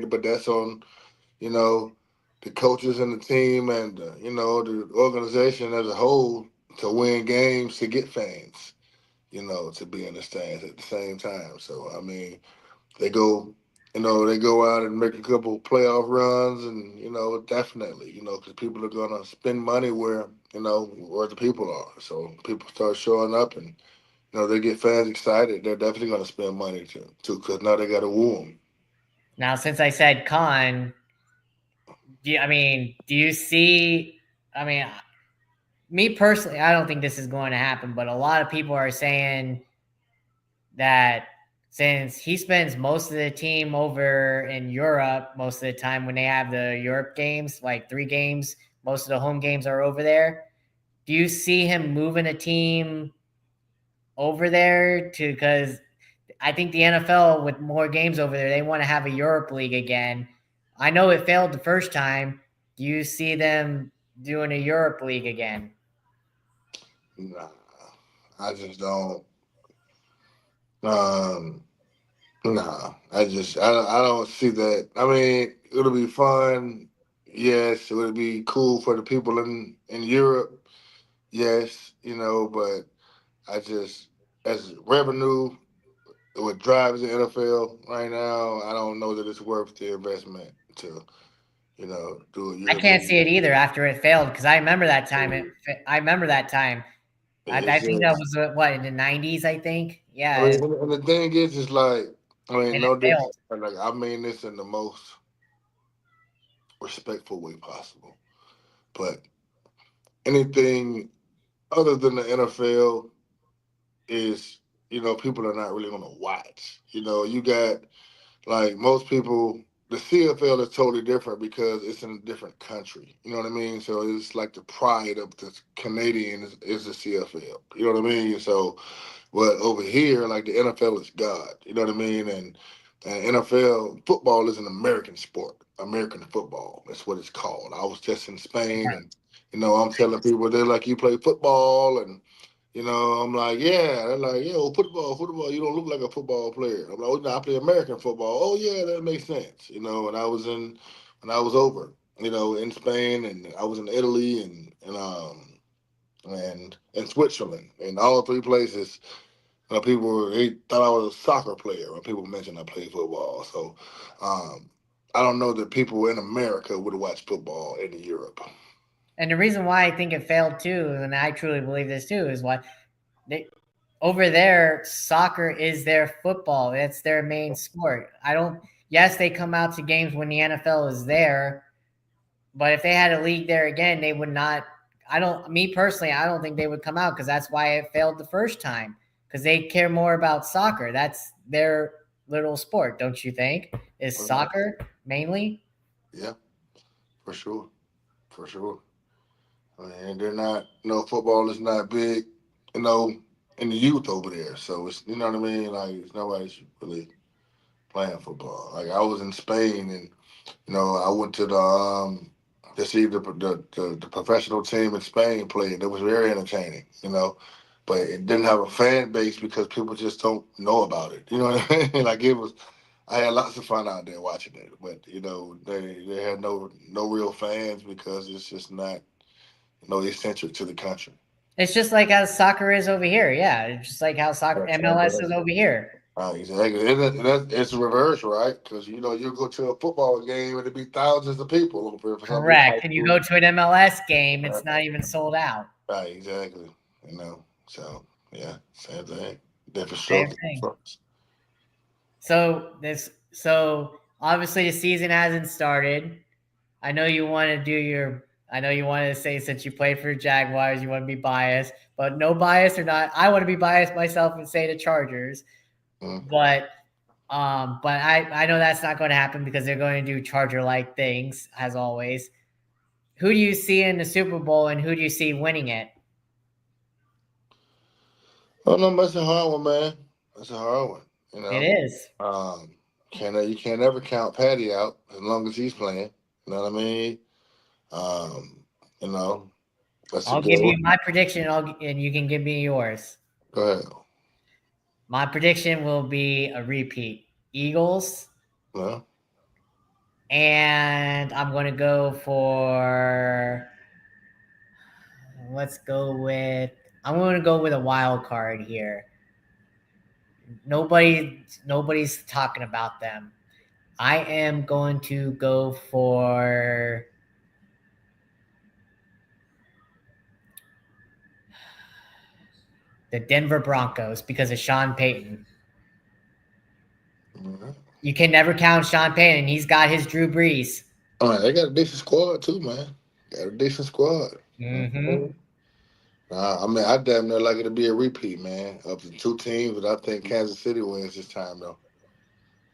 But that's on, you know, the coaches and the team and the organization as a whole to win games to get fans, to be in the stands at the same time. So they go, they go out and make a couple playoff runs, and definitely, because people are gonna spend money where the people are. So people start showing up, and they get fans excited. They're definitely gonna spend money too, because now they got to woo them. now since I said Khan, do you see? I mean, me personally, I don't think this is going to happen, but a lot of people are saying that since he spends most of the team over in Europe most of the time when they have the Europe games, like 3 games, most of the home games are over there. Do you see him moving a team over there to, because I think the NFL with more games over there, they want to have a Europe League again. I know it failed the first time. Do you see them doing a Europe League again? Nah, I just don't. Um, nah, I don't see that. I mean, it'll be fun. Yes, it would be cool for the people in Europe. Yes, but I just as revenue what drives the NFL right now, I don't know that it's worth the investment to do a I can't European. see it either after it failed because I remember that time. I remember that time. I It's think that just, was what in the '90s. I think, I yeah, mean, and the thing is like, I mean, and no, it this failed. like I mean this in the most respectful way possible, but anything other than the NFL is, people are not really gonna watch. You got like most people, the CFL is totally different because it's in a different country. You know what I mean? So it's like the pride of the Canadian is the CFL. You know what I mean? So, but over here, like the NFL is God. You know what I mean? And NFL football is an American sport. American football. That's what it's called. I was just in Spain, and I'm telling people they're like, you play football, and I'm like, yeah. They're like, yeah, well, football. You don't look like a football player. I'm like, oh, no, I play American football. Oh, yeah, that makes sense. And when I was over, in Spain, and I was in Italy, and in Switzerland, and all 3 places. People they thought I was a soccer player when people mentioned I played football. So, um, I don't know that people in America would watch football in Europe. And the reason why I think it failed too, and I truly believe this too, is why they over there soccer is their football. It's their main sport. I don't. Yes, they come out to games when the NFL is there, but if they had a league there again, they would not. I don't. Me personally, I don't think they would come out because that's why it failed the first time. Because they care more about soccer. That's their little sport, don't you think? Is Mhm. soccer mainly? Yeah, for sure, for sure. And they're not, football is not big, you know, in the youth over there. So it's, you know what I mean? Like, it's nobody's really playing football. Like, I was in Spain and, I went to see the professional team in Spain play. And it was very entertaining, but it didn't have a fan base because people just don't know about it. You know what I mean? Like, I had lots of fun out there watching it, but, they had no real fans because it's just not eccentric to the country. It's just like how soccer is over here. Yeah, it's just like how soccer That's MLS is over here. exactly. It's the reverse, right? Because you go to a football game and it'd be thousands of people for some of these high Correct. And you schools. go to an MLS game, Right, it's not even sold out. right, exactly. So yeah, same thing. Different Same strokes. thing. So obviously the season hasn't started. I know you want to do your. I know you want to say since you played for the Jaguars, you want to be biased, but no bias or not, I want to be biased myself and say the Chargers. Mm. But I know that's not going to happen because they're going to do Charger like things as always. Who do you see in the Super Bowl and who do you see winning it? Oh no, that's a hard one, man. That's a hard one. You It know, is. you can't ever count Patty out as long as he's playing. You know what I mean? Um, you know, that's a I'll good give you one. my prediction, and you can give me yours. Go ahead. My prediction will be a repeat. Eagles, No. and I'm going to go for. Let's go with. I'm going to go with a wild card here. Nobody's talking about them. I am going to go for the Denver Broncos because of Sean Payton. Mhm. You can never count Sean Payton. He's got his Drew Brees. All right, they got a decent squad too, man. Got a decent squad. Mm-hmm. Mhm. I mean, I damn near like it to be a repeat, man, of the two teams. But I think Kansas City wins this time, though.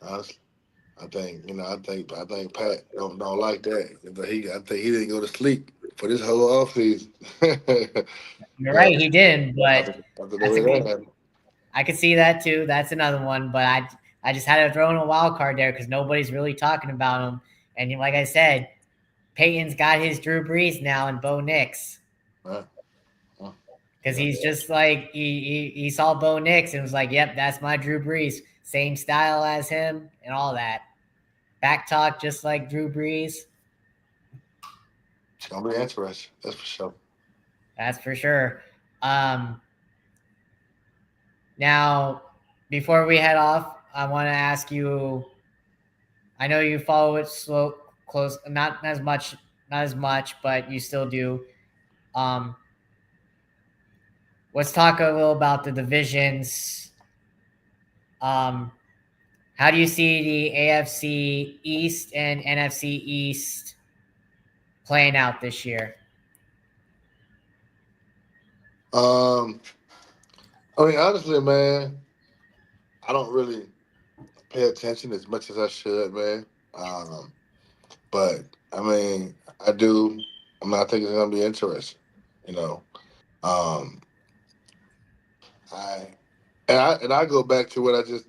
Honestly, I think Pat don't like that. But I think he didn't go to sleep for this whole offseason. You're uh, right, he didn't, but after the that's way a that good. happened. I could see that too. That's another one, but I just had to throw in a wild card there because nobody's really talking about him. And like I said, Peyton's got his Drew Brees now and Bo Nix Uh, uh, because yeah. he's just like he saw Bo Nix and was like, "Yep, that's my Drew Brees, same style as him and all that." Back talk just like Drew Brees. It's gonna be interesting. That's for sure. That's for sure. Um, Now, before we head off, I want to ask you. I know you follow it slow, close, not as much, but you still do. Um, let's talk a little about the divisions. Um, how do you see the AFC East and NFC East playing out this year? Um, I mean, honestly, man, I don't really pay attention as much as I should, man. Um, but I mean, I do. I mean, I think it's gonna be interesting. You know, um, I I go back to what I just.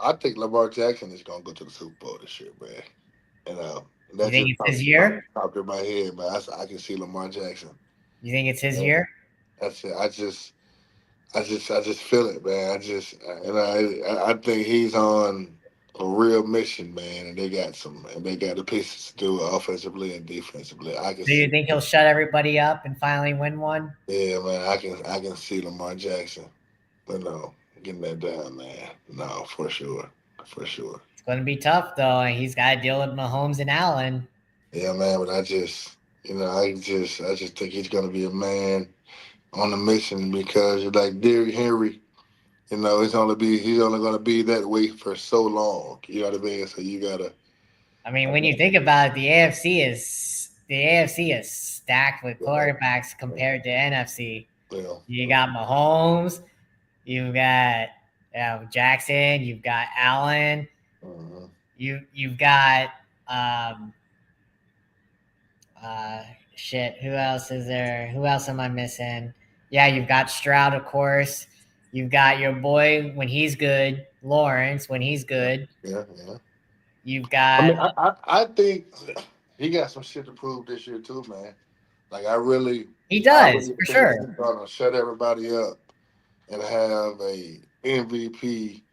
I think Lamar Jackson is gonna go to the Super Bowl this year, man. You know, and You that think just it's his popped year? popped in my head, man. I can see Lamar Jackson. You think it's his Yeah, year? that's it. I just feel it, man. I think he's on a real mission, man. And they got the pieces to do it offensively and defensively. I can Do you see, think he'll shut everybody up and finally win one? yeah, man. I can see Lamar Jackson, getting that done, man. No, for sure. It's going to be tough though, and he's got to deal with Mahomes and Allen. Yeah, man. But I just think he's gonna be a man on a mission because like Derrick Henry. He's only gonna be that way for so long. You know what I mean? So you gotta, I mean, when you think about it, the AFC is stacked with you know, quarterbacks compared to NFC. you know, You got Mahomes, you've got Jackson, you've got Allen, uh, you've got um, uh, shit. Who else is there? Who else am I missing? Yeah, you've got Stroud, of course. You've got your boy when he's good, Lawrence when he's yeah, good. yeah. You've I got mean, I think he got some shit to prove this year too, man. Like he I does really for think sure. he's gonna shut everybody up and have a MVP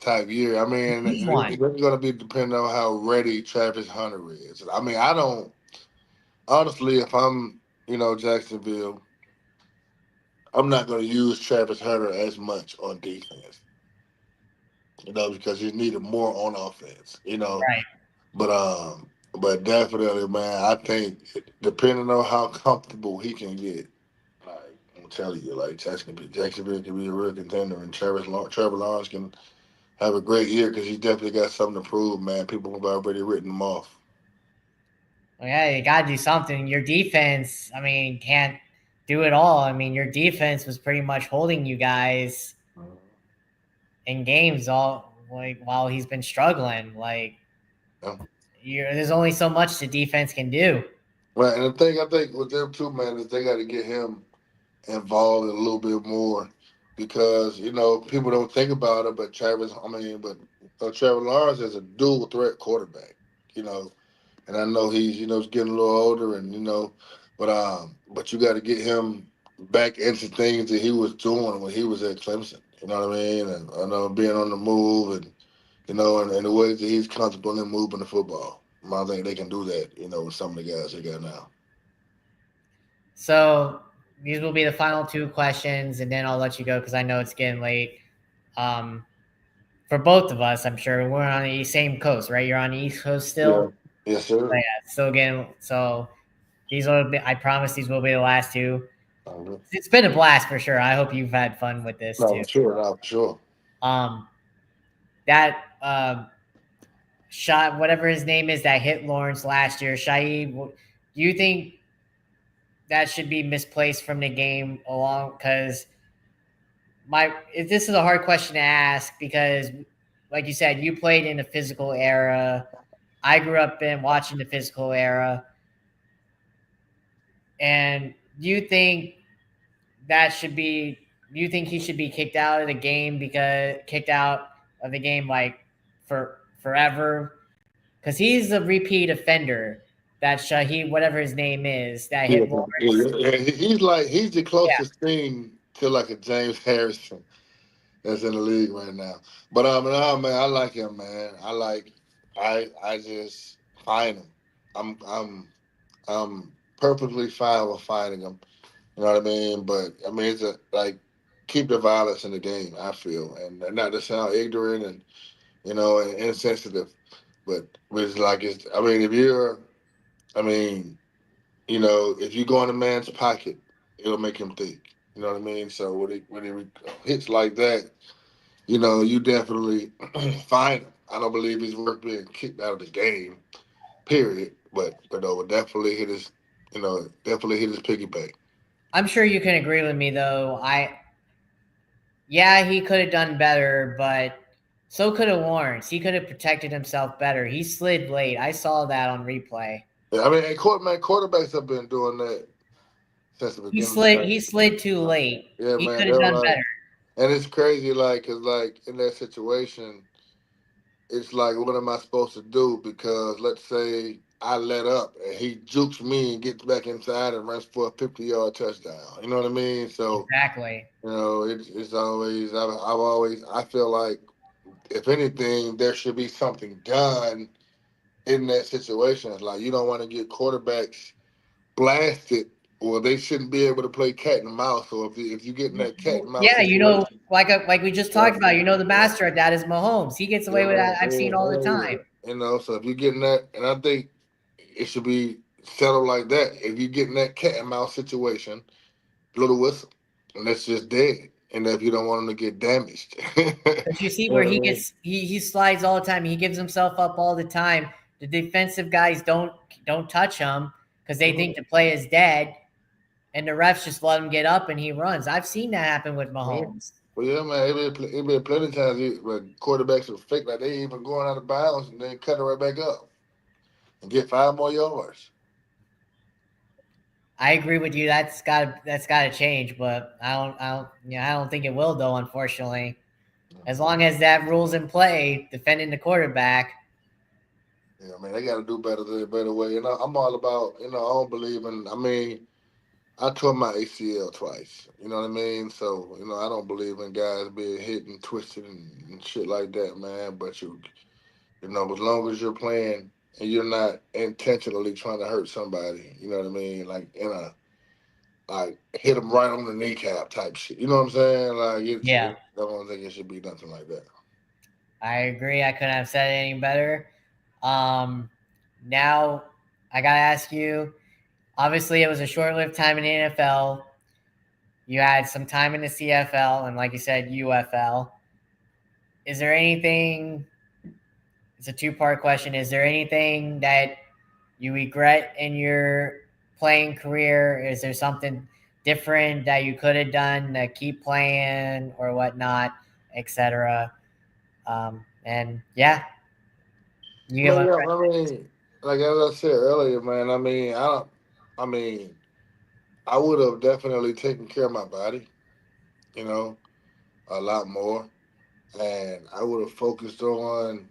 type year. I mean, He's one. it's gonna be depending on how ready Travis Hunter is. I mean, I don't honestly, if I'm Jacksonville, I'm not gonna use Travis Hunter as much on defense. Because he's needed more on offense. Right. But definitely, man, I think depending on how comfortable he can get, like I'm telling you, like Jacksonville can be a real contender, and Trevor Lawrence can have a great year because he's definitely got something to prove, man. People have already written him off. Well, yeah, you got to do something. Your defense, I mean, can't do it all. I mean, your defense was pretty much holding you guys in games all like while he's been struggling. Like, Yeah. there's only so much the defense can do. Right, and the thing I think with them too, man, is they got to get him involved a little bit more because people don't think about it, but Trevor Lawrence is a dual threat quarterback. You know, and I know he's getting a little older, and but you got to get him back into things that he was doing when he was at Clemson. You know what I mean? And I know being on the move, and and the ways that he's comfortable in moving the football. I think they can do that. With some of the guys they got now. So these will be the final two questions, and then I'll let you go because I know it's getting late. Um, for both of us, I'm sure we're on the same coast, right? You're on the East Coast Yeah. still. Yes, So, sir. yeah, still getting so. These will be. I promise these will be the last two. Uh, It's been a blast for sure. I hope you've had fun with this no, too. for sure. No, for sure. Um, that shot, whatever his name is, that hit Lawrence last year. Shaib, do you think that should be misplaced from the game along because my this is a hard question to ask because like you said, you played in the physical era. I grew up in watching the physical era. And do you think that should be do you think he should be kicked out of the game because kicked out of the game like for forever? Because he's a repeat offender. That Shaheed, whatever his name is, that Yeah, hit Lawrence. yeah. He's the Yeah, closest thing to like a James Harrison that's in the league right now. But no, man, I like him, man. I just find him. I'm perfectly fine with finding him. You know what I mean? But I mean, it's a like keep the violence in the game. I feel, and not to sound ignorant and and insensitive, but it's like it's. I mean, if you're, I mean, if you go in a man's pocket, it'll make him think. You know what I mean? So when he hits like that, you definitely find him. I don't believe he's worth being kicked out of the game. Period. But no, definitely hit his piggyback. I'm sure you can agree with me though. Yeah, he could have done better, but so could have Lawrence. He could have protected himself better. He slid late. I saw that on replay. Yeah, I mean, and quarterbacks have been doing that since the He beginning of the slid. game. He slid too late. Yeah, He man, could they're have done like, better. and it's crazy, like, cause like in that situation, it's like, what am I supposed to do? Because let's say I let up and he jukes me and gets back inside and runs for a 50-yard touchdown. You know what I mean? So Exactly. it's always I've always I feel like if anything, there should be something done in that situation. Like you don't want to get quarterbacks blasted, or they shouldn't be able to play cat and mouse. So if you get in that cat and mouse Yeah, situation, like we just yeah, talked about, the master at that is Mahomes. He gets yeah, away with man, that. I've seen all the time. so if you get in that, and I think it should be settled like that. If you get in that cat and mouse situation, blow the whistle, and that's just dead. And if you don't want them to get damaged, you But you see know where what I mean? he slides all the time. He gives himself up all the time. The defensive guys don't touch him because they think the play is dead, and the refs just let him get up and he runs. I've seen that happen with Yeah. Mahomes. Well, yeah, man. It been plenty of times where quarterbacks will fake like they even going out of bounds and then cut it right back up and get 5 more yards. I agree with you. That's got to change, but I don't think it will though. Unfortunately, as long as that rule's in play, defending the quarterback. Yeah, man, they got to do better the better way. I'm all about. I don't believe in. I mean, I tore my ACL twice. You know what I mean? So I don't believe in guys being hit and twisted and shit like that, man. But as long as you're playing and you're not intentionally trying to hurt somebody, you know what I mean? Like in a like hit them right on the kneecap type shit. You know what I'm saying? Like Yeah, I don't think it should be nothing like that. I agree. I couldn't have said it any better. Um, Now I gotta ask you. Obviously, it was a short-lived time in the NFL. You had some time in the CFL, and like you said, UFL. Is there anything? It's a two-part question. Is there anything that you regret in your playing career? Is there something different that you could have done to keep playing or whatnot, etc.? And yeah, you give Man, a yeah, fresh. I mean, like as I said earlier, man. I mean, I don't. I mean, I would have definitely taken care of my body. You know, a lot more, and I would have focused on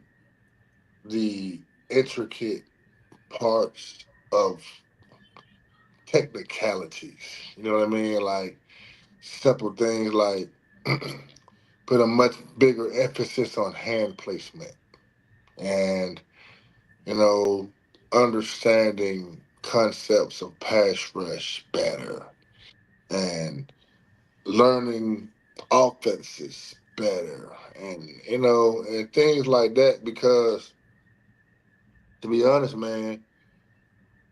the intricate parts of technicalities. You know what I mean? Like simple things like put a much bigger emphasis on hand placement and you know understanding concepts of pass rush better and learning offenses better and and things like that because to be honest man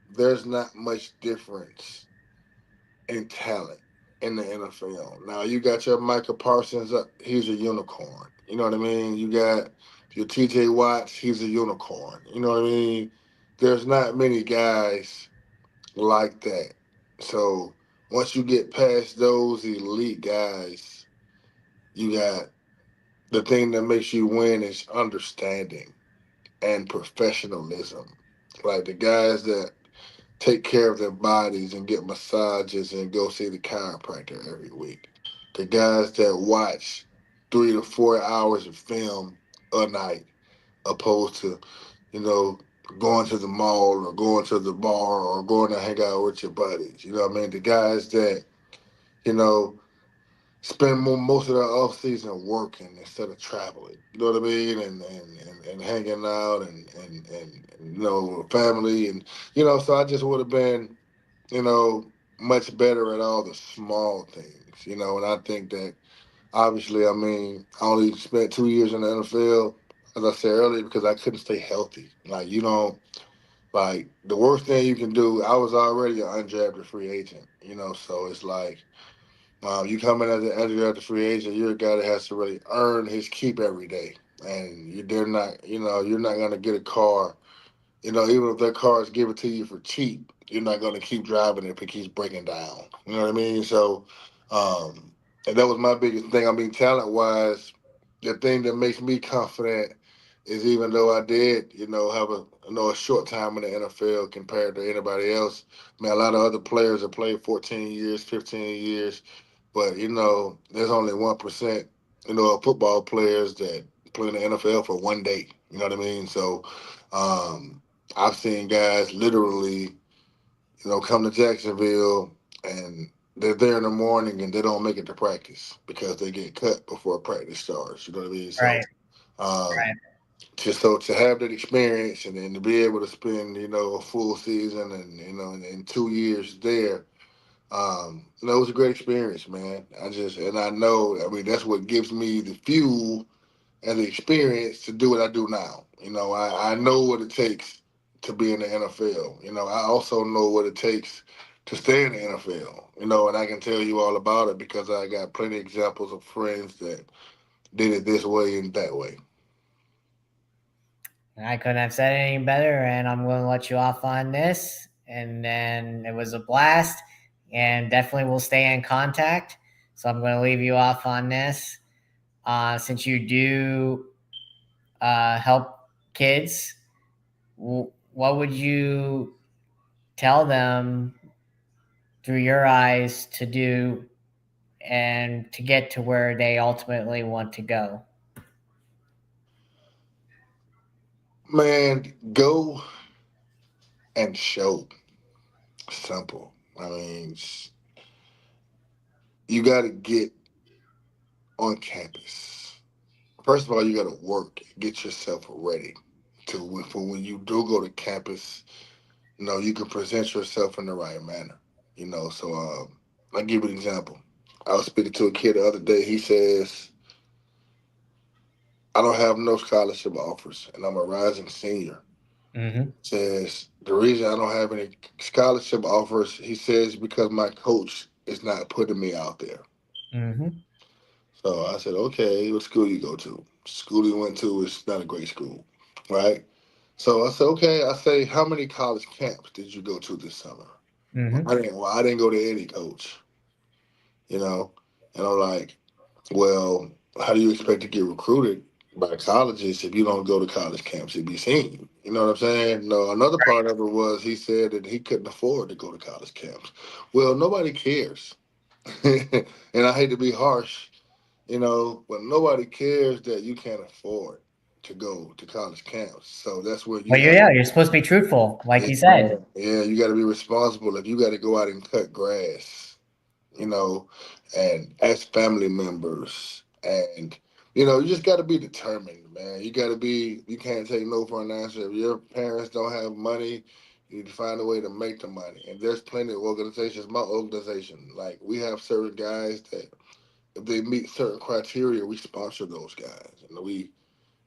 there's not much difference in talent in the NFL. Now you got your Micah Parsons up, he's a unicorn. You know what I mean? You got your TJ Watts, he's a unicorn. You know what I mean? There's not many guys like that. So once you get past those elite guys, you got the thing that makes you win is understanding and professionalism. Like the guys that take care of their bodies and get massages and go see the chiropractor every week. The guys that watch 3 to 4 hours of film a night, opposed to, you know, going to the mall or going to the bar or going to hang out with your buddies. You know what I mean? The guys that, you know, spend most of their off season working instead of traveling. You know what I mean? And hanging out and you know, family and you know, so I just would have been, you know, much better at all the small things, you know, and I think that obviously, I mean, I only spent 2 years in the NFL, as I said earlier, because I couldn't stay healthy. Like, you don't, like, the worst thing you can do, I was already an undrafted free agent, you know, so it's like, you come in as an undrafted free agent, you're a guy that has to really earn his keep every day. And they're not, you know, you're not going to get a car, you know, even if that car is given to you for cheap, you're not going to keep driving it if it keeps breaking down. You know what I mean? So, and that was my biggest thing. I mean, talent wise, the thing that makes me confident is even though I did, you know, have a a short time in the NFL compared to anybody else. I mean, a lot of other players have played 14 years, 15 years, but you know, there's only 1%, you know, of football players that play in the NFL for one day. You know what I mean? So, um, I've seen guys literally, you know, come to Jacksonville and they're there in the morning and they don't make it to practice because they get cut before practice starts. You know what I mean? So, Right. Right. um, to have that experience and then to be able to spend, you know, a full season and you know, and 2 years there, you know, it was a great experience, man. I know, I mean, that's what gives me the fuel and the experience to do what I do now. You know, I know what it takes to be in the NFL. You know, I also know what it takes to stay in the NFL. You know, and I can tell you all about it because I got plenty of examples of friends that did it this way and that way. I couldn't have said it any better, and I'm going to let you off on this. And then it was a blast, and definitely we'll stay in contact. So I'm going to leave you off on this. Since you do help kids, what would you tell them through your eyes to do and to get to where they ultimately want to go? Man, go and show. Simple. I mean, you got to get on campus. First of all, you got to work, get yourself ready for when you do go to campus. You know, you can present yourself in the right manner. You know, so I'll give you an example. I was speaking to a kid the other day. He says, I don't have no scholarship offers, and I'm a rising senior. Mm-hmm. Says, the reason I don't have any scholarship offers, he says, because my coach is not putting me out there. Mm-hmm. So I said, okay, what school you go to? School you went to is not a great school, right? So I said, okay. I say, how many college camps did you go to this summer? Mm-hmm. I didn't go to any, coach. You know, and I'm like, well, how do you expect to get recruited by colleges if you don't go to college camps to be seen? You know what I'm saying? No, another part of it was he said that he couldn't afford to go to college camps. Well, nobody cares, and I hate to be harsh, you know, but nobody cares that you can't afford to go to college camps. So that's where you But have, yeah, you're supposed to be truthful, like yeah, you said. yeah, you got to be responsible. If you got to go out and cut grass, you know, and as family members. And, you know, you just got to be determined, man. You can't take no for an answer. If your parents don't have money, you need to find a way to make the money. And there's plenty of organizations, my organization, like we have certain guys that if they meet certain criteria, we sponsor those guys. And we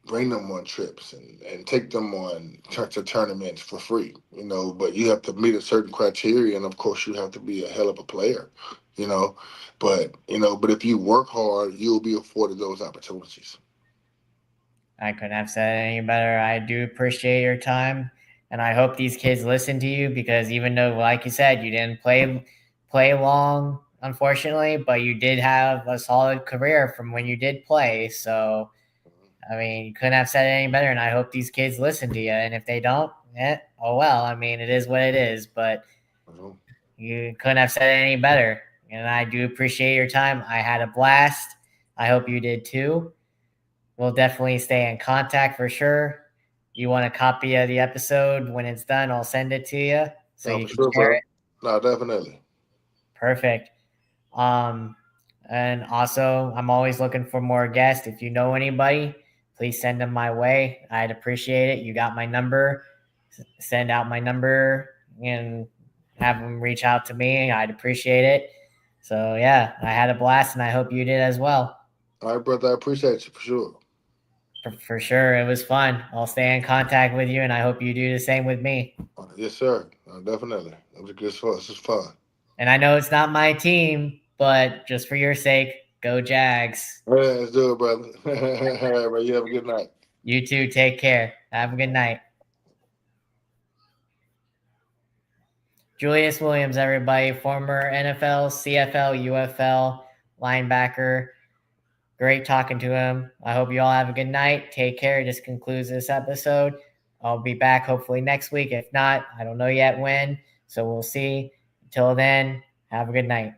bring them on trips and take them on to tournaments for free, you know, but you have to meet a certain criteria and of course you have to be a hell of a player, you know. But if you work hard, you'll be afforded those opportunities. I couldn't have said it any better. I do appreciate your time, and I hope these kids listen to you because even though, like you said, you didn't play play long, unfortunately, but you did have a solid career from when you did play. So, I mean, you couldn't have said it any better. And I hope these kids listen to you. And if they don't, oh well. I mean, it is what it is. But Mhm. you couldn't have said it any better. And I do appreciate your time. I had a blast. I hope you did too. We'll definitely stay in contact for sure. You want a copy of the episode when it's done, I'll send it to you so No, you for can sure, share bro. it. No, definitely. Perfect. Um, and also, I'm always looking for more guests. If you know anybody, please send them my way. I'd appreciate it. You got my number. Send out my number and have them reach out to me. I'd appreciate it. So, yeah, I had a blast and I hope you did as well. All right, brother. I appreciate you for sure. For sure. It was fun. I'll stay in contact with you and I hope you do the same with me. Yes, sir. Definitely. It was good fun. This was fun. And I know it's not my team, but just for your sake, go Jags. Yeah, let's do it, brother. All right, bro. You have a good night. You too. Take care. Have a good night. Julius Williams, everybody, former NFL, CFL, UFL linebacker. Great talking to him. I hope you all have a good night. Take care. This concludes this episode. I'll be back hopefully next week. If not, I don't know yet when. So we'll see. Until then, have a good night.